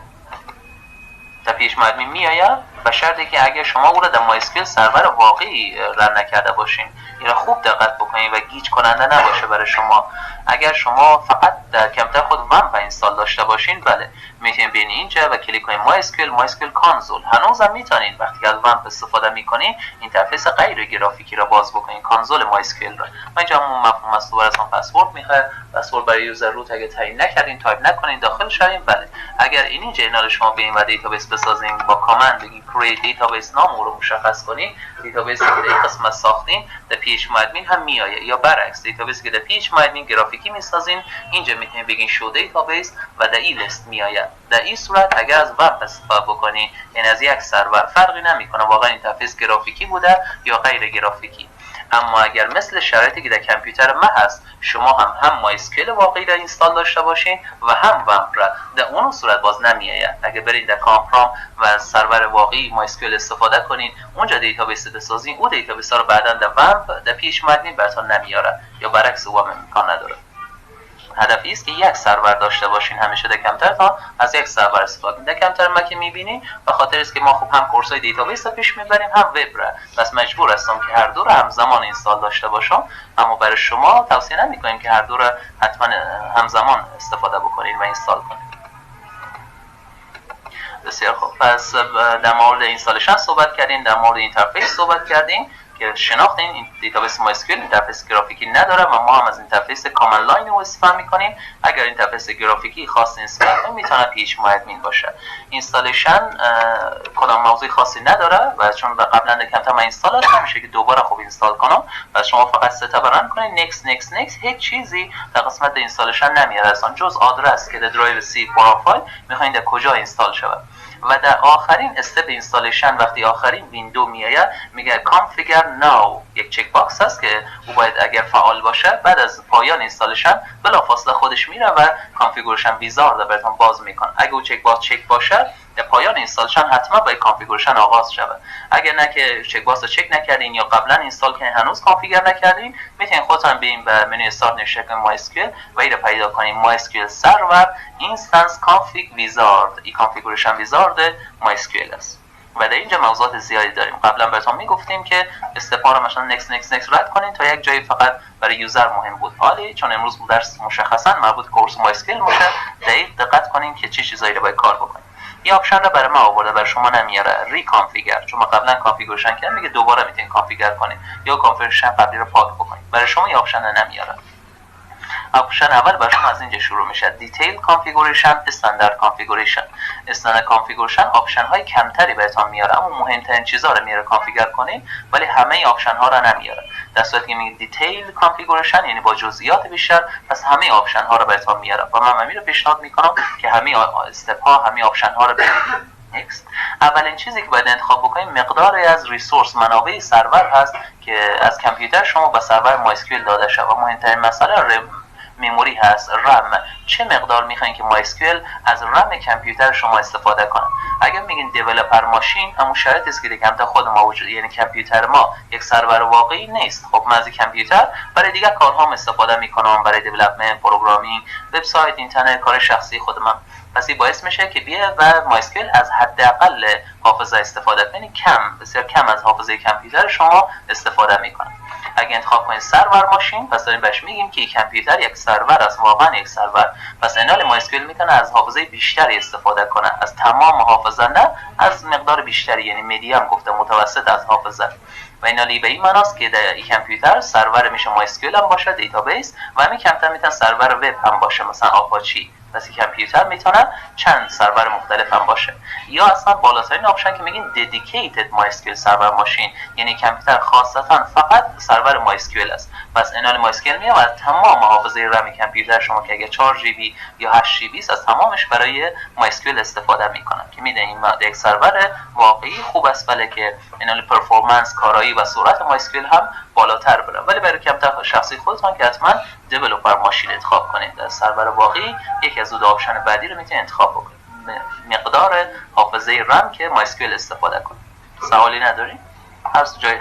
S1: تا پیش ادمین میآید به شرطی که اگر شما او را در مایسکل سرور واقعی رن نکرده باشین. این را خوب دقت بکنید و گیج کننده نباشه برای شما. اگر شما فقط در کامپیوتر خود ومپ اینستال داشته باشین، بله، میتونید بین اینجا و کلیک کنید مایسکل کانسول. هنوزم میتونید وقتی از ومپ استفاده میکنین اینترفیس غیر گرافیکی را باز بکنین، کانسول مایسکل را. و اینجا همون مفهوم است، دوباره ازتون پسورد میخواد. پسورد برای یوزر روت اگه تعیین نکردین، تایپ نکنین، داخل شوین. بله، اگر اینجا اینا رو شما ببین و دیتابیس بسازین با کامند بگین create دیتابیس، نام رو مشخص کنین، دیتابیسی که در این قسمت ساختین در پیش ادمین هم میآید، یا برعکس دیتابیسی که در پیش ادمین گرافیکی میسازین اینجا میتونید بگین شو دیتابیس و در این لیست میآید. در این صورت اگر از وب استفاده بکنین، یعنی از یک سرور، فرقی نمیکنه واقعا اینترفیس گرافیکی بوده یا غیر گرافیکی. اما اگر مثل شرایطی که در کامپیوتر ما هست، شما هم مایسکل واقعی را اینستال داشته باشین و هم ومپ را، در اون صورت باز نمیآید. اگر برید در کامپرام و از سرور واقعی مایسکل استفاده کنین، اونجا دیتابیس بسازین، اون دیتابیس ها رو بعداً در ومپ در پیش ادمین براتون نمیاره، یا برعکس او هم امکان نداره. هدف است که یک سرور داشته باشین همیشه در کامپیوتر تا از یک سرور استفاده کنید. در کامپیوتر ما که میبینین به خاطر است که ما خوب هم کورسای دیتابیس رو پیش میبریم هم وب را، پس مجبور هستم که هر دو را همزمان اینستال داشته باشم. اما برای شما توصیه نمیکنیم که هر دو را حتما همزمان استفاده بکنید و اینستال کنید. بسیار خوب، پس در مورد اینستالیشن صحبت کردیم، در مورد اینترفیس صحبت کردیم که شناختین این دیتابیس MySQL اینترفیس گرافیکی نداره و ما هم از اینترفیس کامن لاین رو استفاده میکنیم. اگر اینترفیس گرافیکی خاصی استفاده کنیم میتونه پیش ادمین باشه. اینستالیشن کدام موضوع خاصی نداره و چون قبلا در کامپیوتر من اینستال داشتم میشه که دوباره خوب اینستال کنم و شما فقط ستاپ ران کنید next هیچ چیزی در قسمت اینستالیشن نمیاره اصلا جز آدرس که در درایو سی پروفایل میخواین در کجا اینستال شود. و در آخرین استپ اینستالیشن وقتی آخرین ویندو میاد میگه کانفیگر ناو، یک چک باکس هست که او باید اگر فعال باشه بعد از پایان اینستالیشن بلافاصله خودش میره و کانفیگوریشن ویزارد براتون باز میکنه. اگه او چک باکس چک باشه در پایان اینستالیشن حتما باید کانفیگوریشن آغاز شود. اگر نه که چک باکس رو چک نکردین یا قبلا اینستال کردین هنوز کانفیگر نکردین میتونین خودتون برین به منوی استارت نوشته کنین MySQL و اینو پیدا کنین MySQL سرور اینستنس کانفیگ ویزارد. این کانفیگوریشن ویزارد MySQL است و در اینجا موضوعات زیادی داریم. قبلا بهتون میگفتیم که استپا رو مثلا next رد کنین تا یک جایی فقط برای یوزر مهم بود. حالی چون امروز درس مشخصا مربوط کورس MySQL میشه دقت کنین که چه چیزایی رو باید کار بکنین. این آپشن رو برای ما آورده برای شما نمیاره ریکانفیگر، چون ما قبلا کانفیگوریشن کردیم میگه دوباره میتونین کانفیگر کنین یا کانفیگوریشن قبلی رو پاک بکنین. برای شما این آپشن رو نمیاره. آپشن اول برای شما از اینجا شروع میشه دیتیل کانفیگوریشن، استاندارد کانفیگوریشن. استاندارد کانفیگوریشن آپشن های کمتری بهتون میاره اما مهمترین چیزا رو میاره کانفیگر کنین ولی همه آپشن ها رو نمیاره. در صورتی که میگه دیتیل کانفیگوریشن یعنی با جزئیات بیشتر، پس همه آپشن ها رو بهتون میاره و من همین رو پیشنهاد میکنم که همه استپ ها همه آپشن ها رو ببینید. اولین چیزی که باید انتخاب بکنید مقداری از ریسورس منابع سرور هست که از کامپیوتر شما به سرور MySQL داده شده و مهمترین مسئله مموری هست، رم. چه مقدار میخواین که MySQL از رم کامپیوتر شما استفاده کنه؟ اگر میگین دیولپر ماشین اما شرط است که دیگه خود ما وجود، یعنی کامپیوتر ما یک سرور واقعی نیست. خب من از کامپیوتر برای دیگه کارها استفاده میکنم، برای دیولپمنت، پروگرامینگ، وبسایت، اینترنت، کار شخصی خودم. پس این باعث میشه که بیا و MySQL از حداقل حافظه استفاده کنید، بسیار کم از حافظه کامپیوتر شما استفاده میکنه. اگه انتخاب کنید سرور ماشین پس داریم بهش میگیم که کامپیوتر یک سرور است، واقعا یک سرور. پس اینال MySQL میتونه از حافظه بیشتری استفاده کنه، از تمام حافظه نه، از مقدار بیشتری، یعنی میدیم گفته متوسط از حافظه. و اینالی به این معناست که در این کامپیوتر سرور میشه MySQL هم باشه دیتابیس و همین کمتر میتونه سرور وب هم باشه مثلا آپاچی. پس این کامپیوتر میتونه چند سرور مختلف هم باشه. یا اصلا بالاترین آپشن که میگین dedicated MySQL سرور ماشین، یعنی کامپیوتر خاصتا فقط سرور MySQL است. پس اینال MySQL میاد و تمام حافظه رم کامپیوتر شما که اگه 4 جی بی یا 8 جی بی است از تمامش برای MySQL استفاده میکنن که میدونین این یک سرور واقعی خوب است، ولی که اینال پرفورمنس، کارایی و سرعت MySQL هم بالاتر بره. ولی برای کامپیوتر شخصی خودتون که حتما دیولپر ماشین انتخاب کنید. در سرور واقعی یکی از دو آپشن بعدی رو میتونید انتخاب بکنید، مقدار حافظه رم که MySQL استفاده کنید. سوالی ندارین؟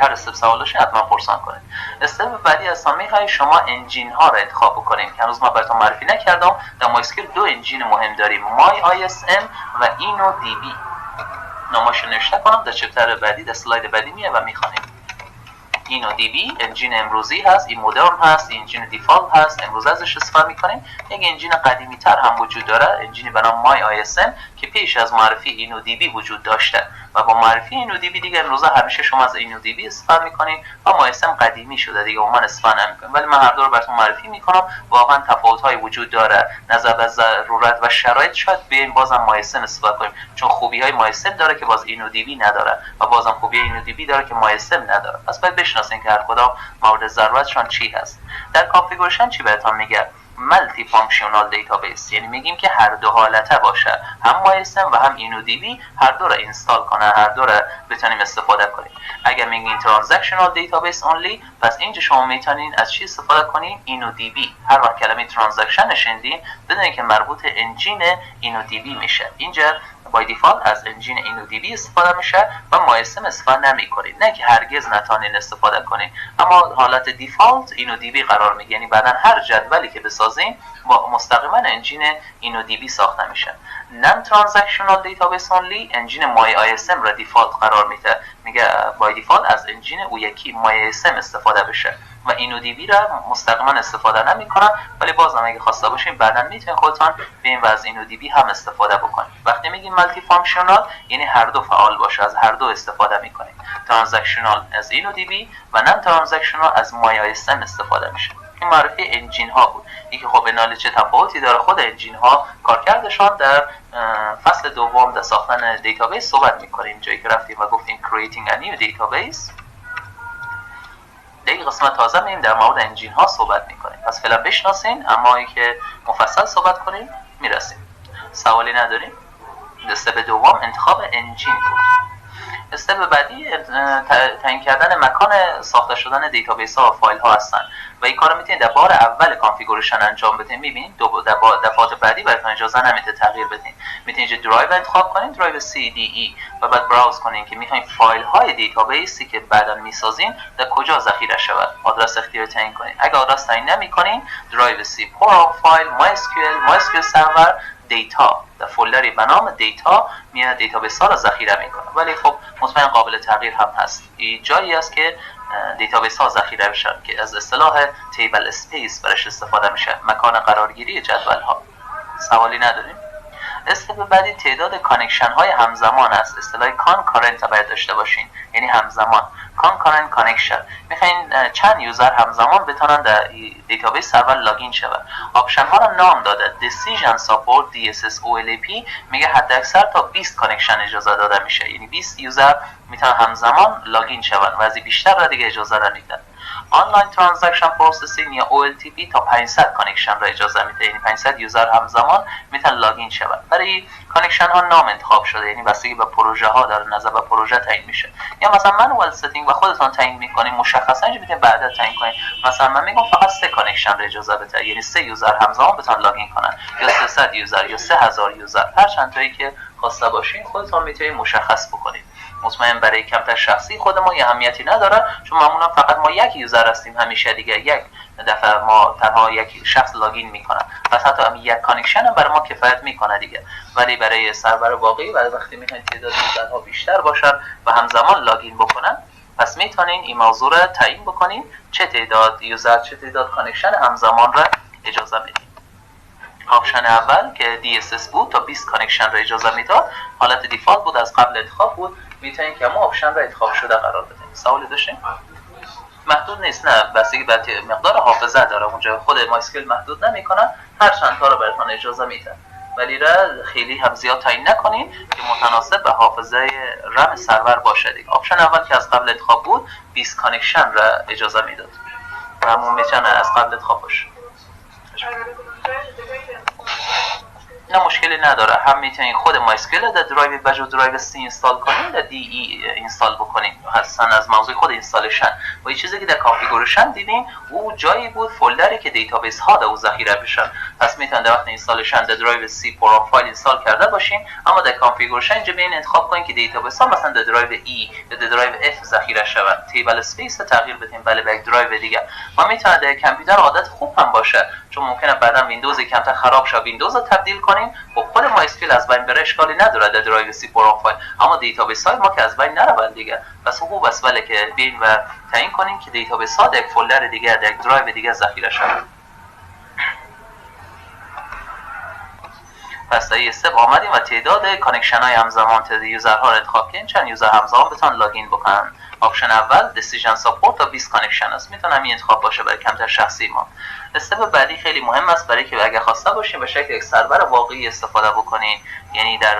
S1: هر استپ سوال داشتین حتما پرسان کنید. استپ بعدی از های شما انجین ها رو انتخاب بکنید که هنوز ما براتون معرفی نکردم. در MySQL دو انجین مهم داریم، MyISM و InnoDB. نامش نوشته کنم در چپتر بعدی، در سلاید بعدی میاد و میخوانیم. InnoDB انجین امروزی هست، این مدرن هست، این انجین دیفالت هست، امروز ازش استفاده میکنیم. یک انجین قدیمی تر هم وجود داره، انجینی به نام MyISM که پیش از معرفی InnoDB وجود داشته و با معرفی InnoDB دیگه امروز همیشه شما از InnoDB استفاده میکنین و MyISM قدیمی شده دیگه عموما استفاده نمیکنیم. ولی من هر دو رو براتون معرفی میکنم، واقعا تفاوت‌های وجود داره، نظر به ضرورت و شرایط شاید بیایم بازم MyISM استفاده کنیم، چون خوبی‌های MyISM داره که باز InnoDB نداره و بازم خوبی InnoDB داره که MyISM نداره. پس باید بشناسین که هر کدام مورد ضرورتشون چی هست. در کانفیگوریشن چی بهتون میگه؟ مالتی فانکشنال دیتابیس، یعنی میگیم که هر دو حالته باشه، هم MySQL و هم InnoDB هر دو رو اینستال کنه، هر دو رو بتونیم استفاده کنیم. اگر میگین ترانزکشنال دیتابیس اونلی، پس اینجا شما میتونین از چی استفاده کنین؟ InnoDB. هر وقت کلمه ترانزکشن نشوندین بدونید که مربوط انجین InnoDB میشه. اینجا بای دیفالت از انجین اینو دی بی استفاده میشه و مایسم استفاده نمیکنید. نه که هرگز نتونین استفاده کنید، اما حالت دیفالت اینو دی بی قرار میگیره، یعنی بعدا هر جدولی که بسازین با مستقیما انجین اینو دی بی ساخته میشه. نان ترانزکشنال دیتابیس اونلی انجین مای آی اس ام را دیفالت قرار میده، میگه بای دیفالت از انجین او یکی مای آی اس ام استفاده بشه و اینو دی بی را مستقیما استفاده نمیکنن، ولی بازم اگه خواسته باشین بعدا میتونین خودتون بیاین و از اینو دی بی هم استفاده بکنید. وقتی میگیم مالتی فانکشنال یعنی هر دو فعال باشه، از هر دو استفاده میکنید. ترانزکشنال از اینو دی بی و نان ترانزکشنال از مای آی اس ام استفاده میشه. این معرفی انجین ها بود. اینکه خب بنال چه تفاوتی داره خود انجین ها کارکردشان در فصل دوم در ساختن دیتابیس صحبت میکنیم، جایی که رفتیم و گفتیم creating a new database. در این قسمت تازه میریم در مورد انجین ها صحبت میکنیم. پس فعلا بشناسین، اما ای که مفصل صحبت کنیم میرسیم. سوالی نداریم. استپ دوم انتخاب انجین بود. استپ بعدی تعیین کردن مکان ساخته شدن دیتابیس ها و فایل ها هستن و این کارو میتونید در بار اول کانفیگوریشن انجام بدین. میبینید دفعات بعدی براتون اجازه نمیده تغییر بدین. میتونید اینجا درایو انتخاب کنین، درایو سی دی ای، و بعد براوز کنین که میخواین فایل های دیتابیسی که بعدا میسازین در کجا ذخیره شود. آدرس اختیار تعیین کنین. اگه آدرس تعیین نمیکنین، درایو سی پروگرام فایل MySQL سرور دیتا در فولدری به نام دیتا میاد دیتابیس ها را ذخیره میکنه. ولی خب مطمئن قابل تغییر هم هست. این جایی است که دیتابیس ها ذخیره بشن که از اصطلاح تیبل اسپیس برش استفاده میشه، مکان قرارگیری جدول ها. سوالی نداریم. استپ بعدی تعداد کانکشن های همزمان است. اصطلاح کانکارنت باید داشته باشین، یعنی همزمان. کانکارنت کانکشن میخواین چند یوزر همزمان بتونن در دیتابیس سرور لاگین شود. آپشن ها را نام داده. دیسیژن ساپورت DSSOLAP میگه حد اکثر تا 20 کانکشن اجازه داده میشه، یعنی 20 یوزر میتونن همزمان لاگین شون و از بیشتر را دیگه اجازه نمیدن. آنلاین ترانزکشن پروسسینگ یا OLTP تا 500 کانکشن را اجازه میده، یعنی 500 یوزر همزمان میتونن لاگین شون. برای کانکشن ها نام انتخاب شده، یعنی بستگی به پروژه ها در نظر به پروژه تعیین میشه. یا مثلا منوال ستینگ و خودتون تعیین میکنین، مشخصا میتونید بعدا تعیین کنین. مثلا من میگم فقط 3 کانکشن را اجازه بده، یعنی 3 یوزر همزمان بتونن لاگین کنن، یا 300 یوزر یا 3000 یوزر، هر چند تایی که خواسته باشین خودتون میتونید مشخص بکنید. مطمئن برای کمتر شخصی خود ما اهمیتی نداره، چون معمولا فقط ما یک یوزر هستیم همیشه دیگه، یک دفعه ما تنها یک شخص لاگین میکنه، پس حتی هم یک کانکشن هم برای ما کفایت میکنه دیگه. ولی برای سرور واقعی و وقتی میخواین تعداد یوزرها بیشتر باشن و همزمان لاگین بکنن، پس میتونین این موضوع را تعیین بکنین چه تعداد یوزر چه تعداد کانکشن همزمان را اجازه میدین. آپشن اول که DSS بود تا 20 کانکشن را اجازه میداد، حالت دیفالت بود، از قبل انتخاب بود. میتونین که ما آپشن را انتخاب شده قرار بدیم. سوالی داشتین؟ محدود نیست، نه، بستگی به مقدار حافظه داره. اونجا خود MySQL محدود نمیکنه، هر چند تا رو براتون اجازه میده، ولی را خیلی هم زیاد تعیین نکنین که متناسب به حافظه رم سرور باشه دیگه. آپشن اول که از قبل انتخاب بود 20 کانکشن را اجازه میداد و همون میتونه از قبل انتخاب باشه. نه مشکلی نداره، هم میتونین خود MySQL در درایو بجو درایو سی اینستال کنین، در دی اینستال بکنین، حسن از موضوع خود اینستالشن. و این چیزی که در کانفیگوریشن دیدین او جایی بود فولدری که دیتابیس ها در او ذخیره بشن، پس میتونین در وقت اینستالشن در درایو سی پروگرام فایل اینستال کرده باشین، اما در کانفیگوریشن اینجا بیاین انتخاب کنین که دیتابیس ها مثلا در درایو ای یا در درایو اف ذخیره شود، تیبل اسپیس تغییر بدین بله به یک درایو دیگه. ما میتونه در کامپیوتر عادت خوب هم باشه، چون ممکنه بعدا ویندوز کمتر خراب شه، ویندوز رو تبدیل کنیم، خب خود MySQL از بین بره اشکالی نداره در درایو سی پروگرام فایل، اما دیتابیس های ما که از بین نره دیگه. پس خوب است ولی که بیاین و تعیین کنین که دیتابیس ها در یک فولدر دیگه در یک درایو دیگه ذخیره شود. پس در این استپ آمدیم و تعداد کانکشن های همزمان تعداد یوزرها رو انتخاب کنیم، چند یوزر همزمان بتونن لاگین بکنن. آپشن اول دیسیژن ساپورت تا 20 کانکشن است، میتونه همین انتخاب باشه برای کمتر شخصی ما. استپ بعدی خیلی مهم است برای که اگه خواسته باشین به شکل یک سرور واقعی استفاده بکنین، یعنی در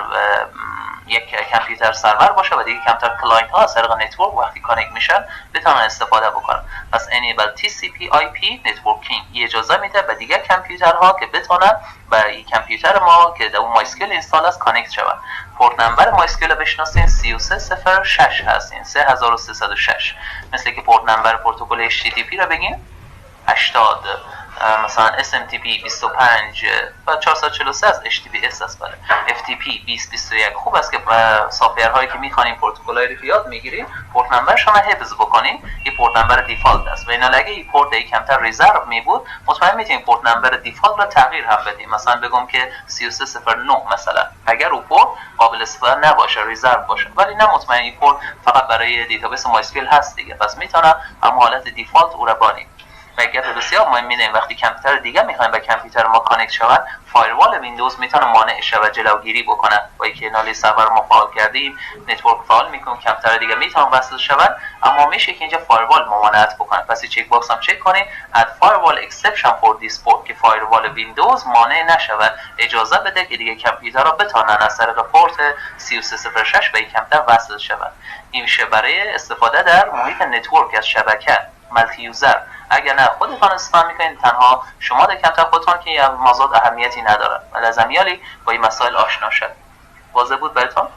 S1: یک کامپیوتر سرور باشه و دیگه کمتر کلاینت ها از طریق نتورک وقتی کانکت میشن بتونن استفاده بکنن. پس enable TCP IP networking اجازه میده به دیگه کامپیوترها که بتونن با این کامپیوتر ما که در اون MySQL اینستال است کانکت شون. پورت نمبر MySQL بشناسین 3306 هستین، 3306، مثل که پورت نمبر پروتکل HTTP را بگین 80 مثلا SMTP 25 و 443 از HTTPS است. بله FTP 2021 خوب است که سافر هایی که میخوانیم پروتکل‌های رو یاد میگیریم پورت نمبر شما حفظ بکنیم. این پورت نمبر دیفالت است و اینا اگه این پورت کمتر ریزرو می بود مطمئن میتونیم پورت نمبر دیفالت رو تغییر هم بدیم. مثلا بگم که 3309 مثلا اگر اون پورت قابل استفاده نباشه ریزرو باشه، ولی نه مطمئن این پورت فقط برای دیتابیس مایسکل هست دیگه، پس میتونم هم حالت دیفالت او رو بانیم. و گپ بسیار مهم اینه وقتی کامپیوتر دیگه میخوایم به کامپیوتر ما کانکت شود، فایروال ویندوز میتونه مانع شه و جلوگیری بکنه. با اینکه نالی سرور ما فعال کردیم، نتورک فعال میکنیم، کامپیوتر دیگه میتونه وصل شود، اما میشه که اینجا فایروال ممانعت بکنه. پس این چک باکس هم چک کنید add firewall exception for this port که فایروال ویندوز مانع نشود، اجازه بده که دیگه کامپیوتر را بتونن از طریق پورت 3306 به این کامپیوتر وصل شود. این میشه برای استفاده در محیط نتورک از شبکه مالتی یوزر. اگر نه خودتان استفاده میکنید تنها شما در کمتر خودتان که این موضوع اهمیتی نداره، لازم یالی با این مسائل آشنا شد. واضح بود براتون؟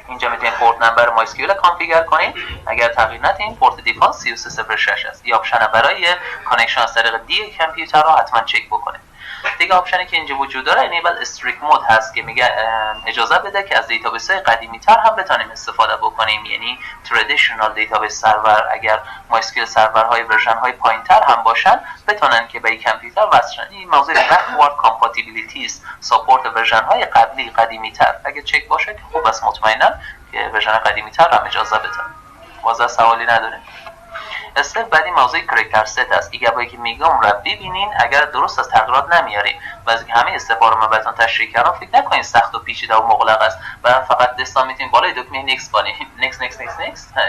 S1: اینجا میتونید پورت نمبر مایسکیول کانفیگر کنید. اگر تغییر ندین پورت دیفالت 3306 است. این آپشن برای کانکشن از طریق دی کامپیوتر رو حتما چک بکنید. دیگه آپشنی که اینجا وجود داره انیبل استریک مود هست که میگه اجازه بده که از دیتابیس های قدیمی تر هم بتونیم استفاده بکنیم، یعنی ترادیشنال دیتابیس سرور اگر مایسکل سرورهای ورژن های پایین تر هم باشن بتونن که به کامپیوتر وصل شن. این موضوع بکوارد کامپاتیبیلیتی است، ساپورت ورژن های قدیمی تر اگه چک باشه که خوب است، مطمئنا که ورژن قدیمی تر هم اجازه بده. واضح سوالی نداریم. استپ بعدی موضوع کرکتر ست است. این گپایی که میگم را ببینین، اگر درست از تغییرات نمیاریم و از همه استپا رو من براتون تشریح کردم فکر نکنین سخت و پیچیده و مغلق است و فقط دستا میتونین بالای دکمه نکس بانین نکس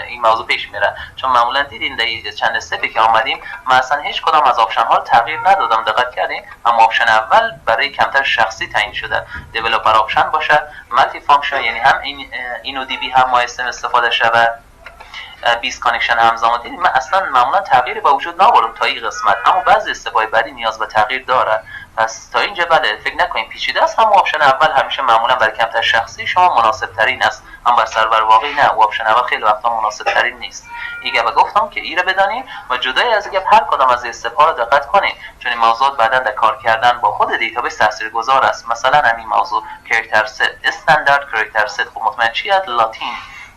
S1: این موضوع پیش میره. چون معمولا دیدین در چند استپی که آمدیم من اصلا هیچ کدام از آپشن ها رو تغییر ندادم، دقت کردین؟ اما آپشن اول برای کمتر شخصی تعیین شده، دیولپر آپشن باشه، مالتی فانکشن یعنی هم اینو دی بی هم مایسم استفاده شود، 20 کانکشن همزمان. دیدید من اصلا معمولا تغییری با وجود نبرم تا این قسمت، اما بعضی استفاده بعدی نیاز به تغییر داره. پس تا اینجا بله فکر نکنین پیچیده است، اما آپشن اول همیشه معمولا برای کمتر شخصی شما مناسب ترین است، اما بر سرور واقعی نه، و آپشن اول خیلی وقتا مناسب ترین نیست. ایگه گفتم که ایره بدانیم و جدای از اینکه هر کدام از استفا رو دقت کنین، چون این موضوعات بعدا در کار کردن با خود دیتابیس تاثیرگذار است. مثلا همین موضوع کرکتر ست، استاندارد کرکتر ست، خب مطمئن چی است؟ لاتین،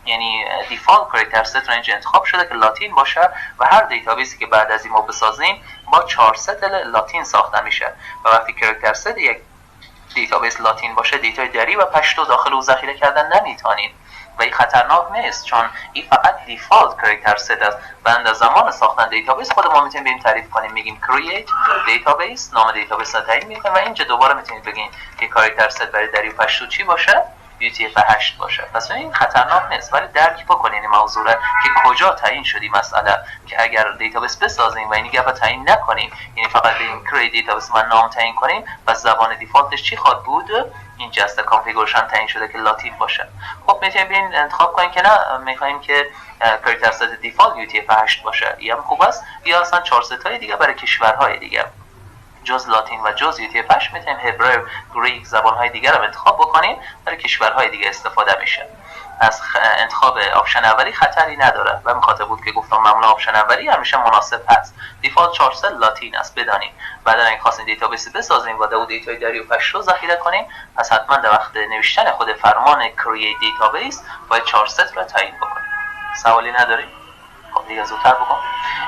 S1: یعنی دیفالت کرکتر ست رنج انتخاب شده که لاتین باشه و هر دیتابیسی که بعد از این ما بسازیم با 4 ست لاتین ساخته میشه و وقتی کرکتر ست یک دیتابیس لاتین باشه دیتای دری و پشتو داخل او ذخیره کردن نمیتونیم و این خطرناک نیست، چون این فقط دیفالت کرکتر ست است. بعد از زمان ساختن دیتابیس خود ما میتونیم بریم تعریف کنیم، میگیم create دیتابیس، نام دیتابیس رو تعیین میکنیم و اینجا دوباره میتونید بگین که کرکتر ست برای دری و پشتو چی باشه، UTF-8 باشه. پس این خطرناک نیست، ولی درک بکنین این موضوع که کجا تعیین شدی مسئله، که اگر دیتابیس بسازیم و این گپ تعیین نکنیم، یعنی فقط بریم create دیتابیس و نام تعیین کنیم، پس زبان دیفالتش چی خواد بود؟ این جست کانفیگوریشن تعیین شده که لاتین باشه. خب میتونیم بریم انتخاب کنیم که نه میخوایم که کرکتر ست دیفالت UTF-8 باشه، این هم خوب است، یا اصلا 4 ستای دیگه برای کشورهای دیگه جز لاتین و جز UTF-8 میتونیم هبرو، گریک، زبانهای دیگر رو انتخاب بکنیم، برای کشورهای دیگه استفاده میشه. از انتخاب آپشن اولی خطری نداره و مخاطب بود که گفتم معمولا آپشن اولی همیشه مناسب هست. دیفالت 4 ست لاتین است بدانیم. بعد اگه خواستین دیتابیس بسازیم و دو دیتای دری و پشت رو ذخیره کنیم، پس حتما در وقت نوشتن خود فرمان create دیتابیس باید 4 ست رو تعیین بکنیم. سوالی نداریم؟ خب دیگه زودتر بکن.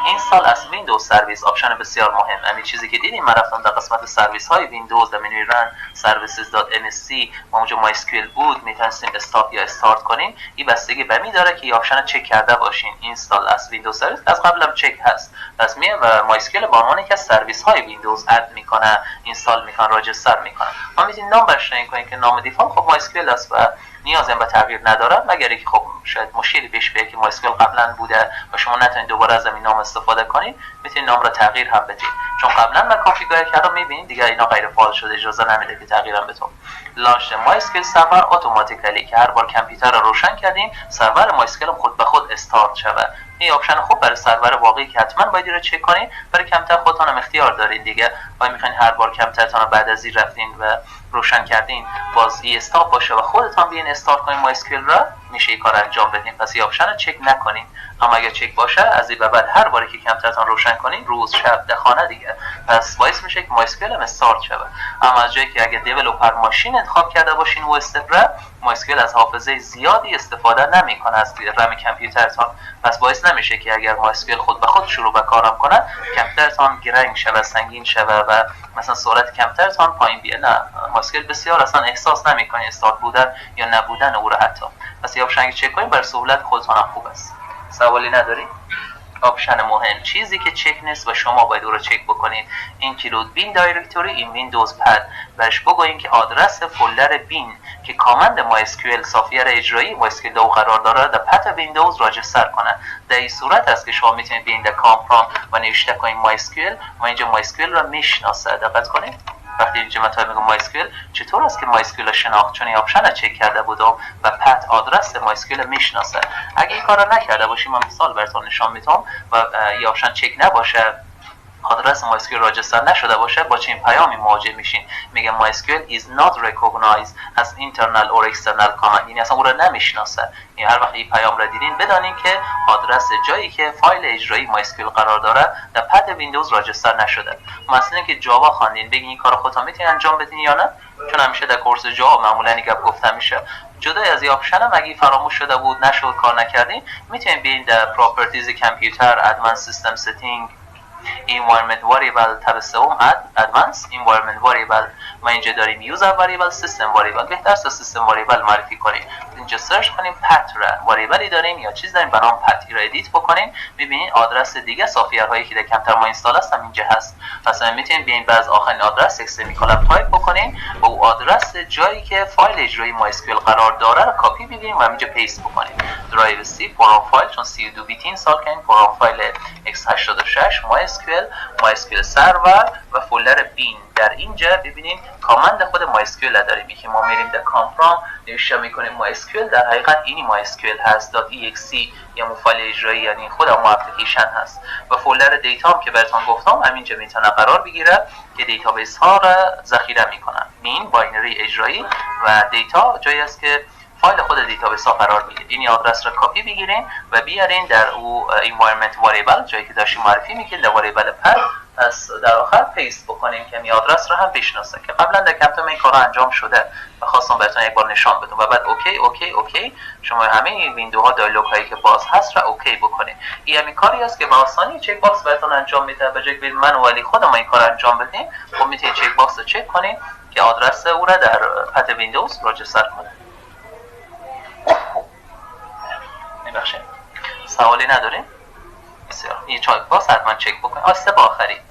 S1: این سال از ویندوز سرویس آپشن بسیار مهم. همین چیزی که دیدیم من رفتم در قسمت سرویس های ویندوز در منوی رن services.msc ما اونجا مایسکیول بود، میتونستیم استاپ یا استارت کنیم. این بستگی به می داره که این آپشن چک کرده باشین. اینستال از ویندوز سرویس از قبلم چک هست، پس میه و مایسکیول به عنوان یک از سرویس های ویندوز اد میکنه، اینستال میکنه، راجستر میکنه. ما میتونیم نام برش تعیین کنیم که نام دیفالت خب مایسکیول است و نیازی به تغییر نداره، مگر اینکه خب شاید مشکلی پیش بیاد که مایسکیول قبلا بوده و شما نتونید دوباره از این نام استفاده کنید، میتونید نام را تغییر هم بدید. چون قبلا من کانفیگور کردم میبینید دیگه اینا غیر فعال شده، اجازه نمیده که تغییرم بدم. لانچ مایسکیول سرور اتوماتیکلی که هر بار کامپیوتر رو روشن کردیم سرور مایسکیول خود به خود استارت شود. این آپشن خوب برای سرور واقعی که حتما باید رو چک کنین. برای کامپیوتر خودتون هم اختیار دارین دیگه، وای میخواین هر بار کامپیوترتون بعد از این رفتین و روشن کردین باز ای استاپ باشه و خودتان بیاین استارت کنین مایسکل را، میشه این کار انجام بدین. پس این آپشن رو چک نکنین، اما اگه چک باشه از این به بعد هر باری که کامپیوترتان روشن کنین روز شب دهخانه دیگه، پس باعث میشه که مایسکل هم استارت شه. اما از جایی که اگه دیولپر ماشین انتخاب کرده باشین و استفره، مایسکل از حافظه زیادی استفاده نمیکنه از رم کامپیوترتان، پس باعث نمیشه که اگر مایسکل خود به خود شروع به کارم کنه کامپیوترتان گرنگ شوه، سنگین شوه و مثلا سرعت کامپیوترتان پایین بیاد. نه، مایسکل بسیار اصلا احساس نمیکنه استارت بودن یا نبودن او را حتی. پس این آپشن چک کنید بر سهولت خودتان هم خوب است. سوالی نداری؟ آپشن مهم چیزی که چک نیست و شما باید او رو چک بکنید، اینکلود بین دایرکتوری این ویندوز پد. برش بگوییم که آدرس فولدر بین که کامند مایسکل سافیر اجرایی مایسکل او قرار داره در پد ویندوز راجستر کنه. در این صورت است که شما میتونید بین در کامپرام و نوشته کنید مایسکل و اینجا مایسکل را میشناسه. دقت کنید وقتی اینجا مثلا میگم مایسکل، چطور است که مایسکل را شناخت؟ چون این آپشن را چک کرده بودم و پد آدرس مایسکل میشناسه. اگه این کار را نکرده باشیم، من مثال براتون نشان میدم و این آپشن چک نباشه، آدرس مایسکل راجستر نشده باشه، با چه پیامی مواجه میشین؟ میگه مایسکل is not recognized as internal or external command، یعنی اصلا او را نمیشناسه. یعنی هر وقت این پیام را دیدین بدانین که آدرس جایی که فایل اجرایی مایسکل قرار داره در پد ویندوز راجستر نشده. مثلا که جاوا خواندین، بگین این کارو خودتون میتونین انجام بدین یا نه؟ چون همیشه در کورس جاوا معمولا این گپ گفته میشه. جدای از این آپشن هم اگه فراموش شده بود، نشد، کار نکردین، میتونین برین در پراپرتیز کامپیوتر، ادوانس سیستم ستینگ، environment variable تب سوم advanced environment variable و اینجا داریم user variable system variable. بهتر است system variable معرفی کنیم. اینجا سرچ کنیم پت را variableی داریم یا چیز داریم به نام پت را ادیت بکنیم، میبینید آدرس دیگه سافیرهایی که در کامپیوتر ما اینستال است هم اینجا هست. مثلا میتونیم بیاین بعد آخرین آدرس سمیکولن تایپ بکنیم و او آدرس جایی که فایل اجرایی مایسکل قرار داره رو کپی بگیریم و اینجا پیست بکنیم. درایو سی پروفایل چون 32 بیت اینستال کنیم، پروفایل x86 مایسکل سرور و فولدر بین. در اینجا ببینیم کامند خود مایسکل داریم که ما میریم در کامپرام نوشته میکنیم مایسکل، در حقیقت اینی مایسکل هست .exe یا فایل اجرایی، یعنی خود ما اپلیکیشن هست. و فولدر دیتا هم که براتون گفتم همینجا میتونه قرار بگیره که دیتابیس ها را ذخیره میکنن. بین باینری اجرایی و دیتا جایی است که فایل خود دیتابیس ها قرار میگیره. این آدرس را کپی بگیرین و بیارین در او environment variable جایی که داشتیم معرفی میکنیم در variable پد، پس در آخر پیست بکنیم که این آدرس را هم بشناسه که قبلا در کامپیوتر این کارا انجام شده و خواستم بهتون یک بار نشان بدم. و بعد اوکی شما همه این ویندوها دایلوگ هایی که باز هست را اوکی بکنید. این کاری است که به آسانی چک باکس بهتون انجام میده. به جای منوالی خودم این کار انجام بدیم، خب میتونید چک باکس رو چک کنید که آدرس او را در پد ویندوز راجستر کنید. میبخشید سوالی نداریم؟ بسیار. این چک باکس حتما چک بکنید. استپ آخری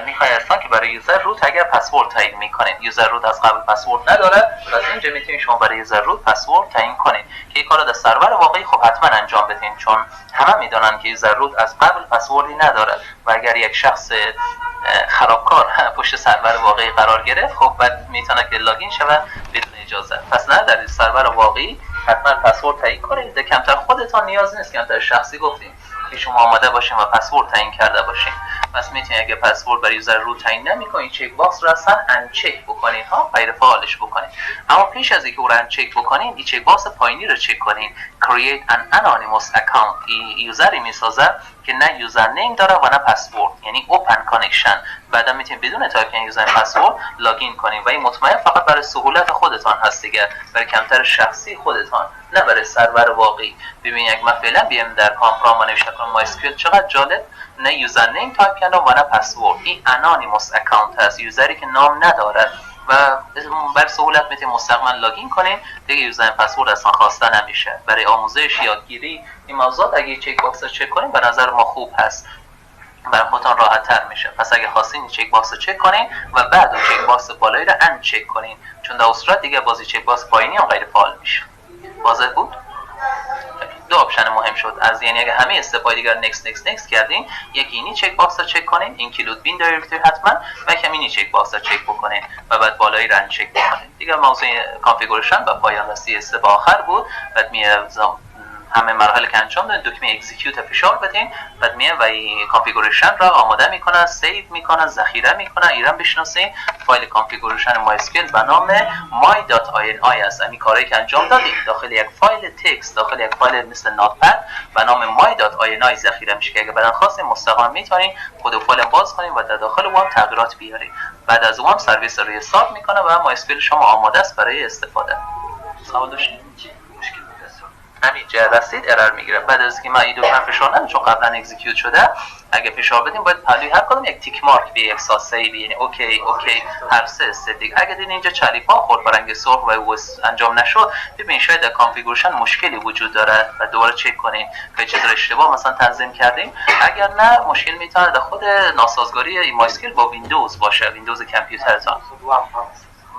S1: میخوای اصلا که برای یوزر روت اگر پسورد تعیین میکنید، یوزر روت از قبل پسورد نداره، پس اینجا میتونید شما برای یوزر روت پسورد تعیین کنید که این کارو در سرور واقعی خب حتما انجام بدین، چون همه میدونن که یوزر روت از قبل پسوردی نداره و اگر یک شخص خرابکار پشت سرور واقعی قرار گرفت، خب بعد میتونه که لاگین شه بدون اجازه. پس نه، در سرور واقعی حتما پسورد تعیین کنید. در کامپیوتر خودتان نیاز نیست که در شخصی گفتیم که شما آماده باشین و پسورد تعیین کرده باشین. پس میتونید اگه پسورد برای یوزر روت تعیین نمی‌کنید، چک باکس رو اصلا انچک بکنید ها، غیر فعالش بکنید. اما پیش از اینکه اون رو انچک بکنید، این چک باکس پایینی رو چک کنید، create an anonymous account. این یوزری میسازه که نه یوزر نیم داره و نه پسورد، یعنی اوپن کانکشن. بعدا میتونید بدون تایپ کردن یوزر پسورد لاگین کنید و این مطمئن فقط برای سهولت خودتان هست دیگه، برای کامپیوتر شخصی خودتان، نه برای سرور واقعی. ببینید یک مثلا بیام در کامپرام نوشته کنم مایسکل، چقدر جالب، نه یوزر نیم تایپ کردم و نه پسورد. این انونیموس اکانت هست، یوزری که نام نداره و بر سهولت میتونید مستقیما لاگین کنین دیگه، یوزر پسورد اصلا خواسته نمیشه. برای آموزش یادگیری این موضوعات اگه چک باکس رو چک کنین به نظر ما خوب هست، برای خودتان راحت تر میشه. پس اگه خواستین چک باکس رو چک کنین و بعد اون چک باکس بالایی رو ان چک کنین، چون در صورت دیگه بازی چک باکس پایینی هم غیر فعال میشه. واضح بود؟ دو آپشن مهم شد از، یعنی اگه همه استپای دیگر نکست کردین، یکی اینی چک باکس رو چک کنین، اینکلود بین دایرکتوری حتما، و یکی اینی چک باکس رو چک بکنین و بعد بالایی رن چک بکنین. دیگه موضوع کانفیگوریشن و پایان رسی استپ آخر بود. بعد همه مراحل که انجام دادین دکمه اکزیکیوت فشار بدین، بعد میان و این کانفیگوریشن را آماده میکنن، سیو میکنن، ذخیره میکنن. ایران بشناسین فایل کانفیگوریشن مایسکل به نام my.ini است. این کاری که انجام دادید داخل یک فایل تکست، داخل یک فایل مثل ناتپد به نام my.ini ذخیره میشه که اگه بعداً خواستین مستقیم میتونین خود فایل باز کنین و در داخل اون تغییرات بیارین. بعد از اون سرویس رو ریستارت میکنه و مایسکل شما آماده است برای استفاده. سوال داشتین؟ همین جا رسید ارر میگیره. بعد از اینکه من این دکمه فشار ندم چون قبلا اکزیکیوت شده، اگه فشار بدیم باید پهلوی هر کدوم یک تیک مارک به یک ساسه یعنی اوکی اوکی هر سه دیگه. اگه دیدین اینجا چلیپا خورد با رنگ سرخ و انجام نشد، ببین شاید در کانفیگوریشن مشکلی وجود داره و دوباره چک کنین که چیز رو اشتباه مثلا تنظیم کردیم. اگر نه مشکل میتونه در خود ناسازگاری این مایسکل با ویندوز باشه، ویندوز کامپیوترتون.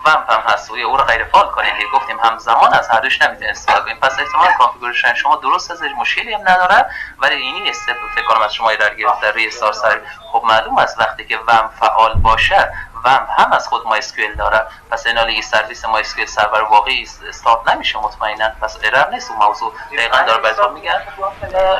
S1: ومپ هم هست و او رو غیر فعال کنید. گفتیم همزمان از هر دوش نمیتونید استفاده کنید. پس احتمال کانفیگوریشن شما درست ازش مشکلی هم نداره، ولی اینی استپ فکر کنم از شما ایراد گرفته ریستارت سری. خب معلوم است وقتی که ومپ فعال باشه ومپ هم از خود مایسکل داره، پس این سرویس مایسکل سرور واقعی استارت نمیشه مطمئنا، پس ارر نیست. اون موضوع دقیقاً داره بهتون میگن.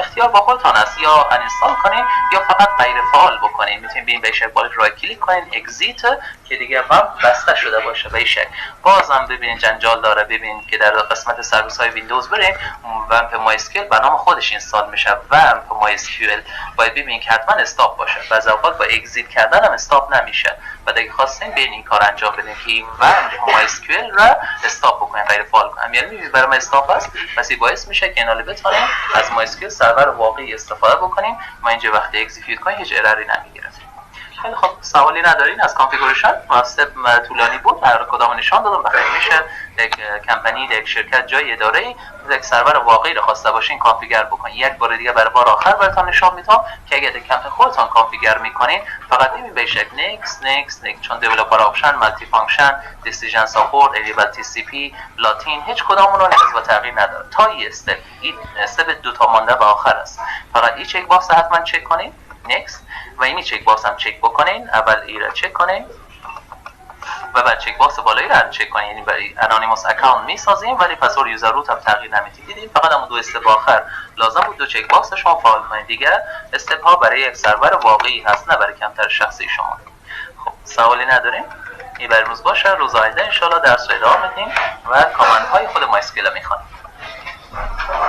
S1: اختیار با خودتان است، یا انستال کنین یا فقط غیر فعال بکنین. میتونین ببین به شکل رایت کلیک کنین اگزیت که دیگه ومپ بسته شده باشه. به شکل بازم ببینین جنجال داره. ببین که در قسمت سرویس های ویندوز بریم ومپ مایسکل به نام خودش اینستال میشه، ومپ مایسکل باید ببینین که حتما استاپ باشه. بعضی اوقات با اگزیت کردن هم استاپ نمیشه. بعد اگه خواستین بین این کار انجام بدین که ومپ مایسکل را استاپ بکنین، غیر فعال کنین، یعنی میبینید برای ما استاپ است، پس این باعث میشه که اینا بتونین از مایسکل سرور واقعی استفاده بکنین. ما اینجا وقتی اکزیکیوت کنین هیچ ارری نمیگیره. خیلی خب سوالی ندارین از کانفیگوریشن؟ استپ طولانی بود، هر کدام نشان دادم. بخاطر میشه یک کمپانی، یک شرکت، جای اداره یک سرور واقعی رو خواسته باشین کانفیگر بکنین. یک بار دیگه برای بار آخر براتون نشان میدم که اگه یک کمپانی خودتون کانفیگر میکنین فقط ببین به شکل next چون دیولپر آپشن، مالتی فانکشن، دیسیژن ساپورت، انیبل تی سی پی، لاتین هیچ کدام اون رو نیاز به تغییر نداره تا این استپ. این استپ دو تا مانده به آخر است. فقط این چک باکس حتما چک کنین next و اینی چک باکس هم چک بکنین. اول این را چک کنین و بعد چک باکس بالایی را چک کنین. یعنی برای انونیموس اکانت میسازیم ولی پسورد یوزر روت هم تغییر نمیدید. دیدین فقط هم دو استپ آخر لازم بود دو چک باکس شما فعال کنید. دیگه استپ ها برای یک سرور واقعی هست نه برای کامپیوتر شخصی شما. خب سوالی نداریم؟ این برای امروز باشه. روز آینده ان شاء الله درس رو ادامه میدیم و کامنت های خود مایسکل میخوانیم.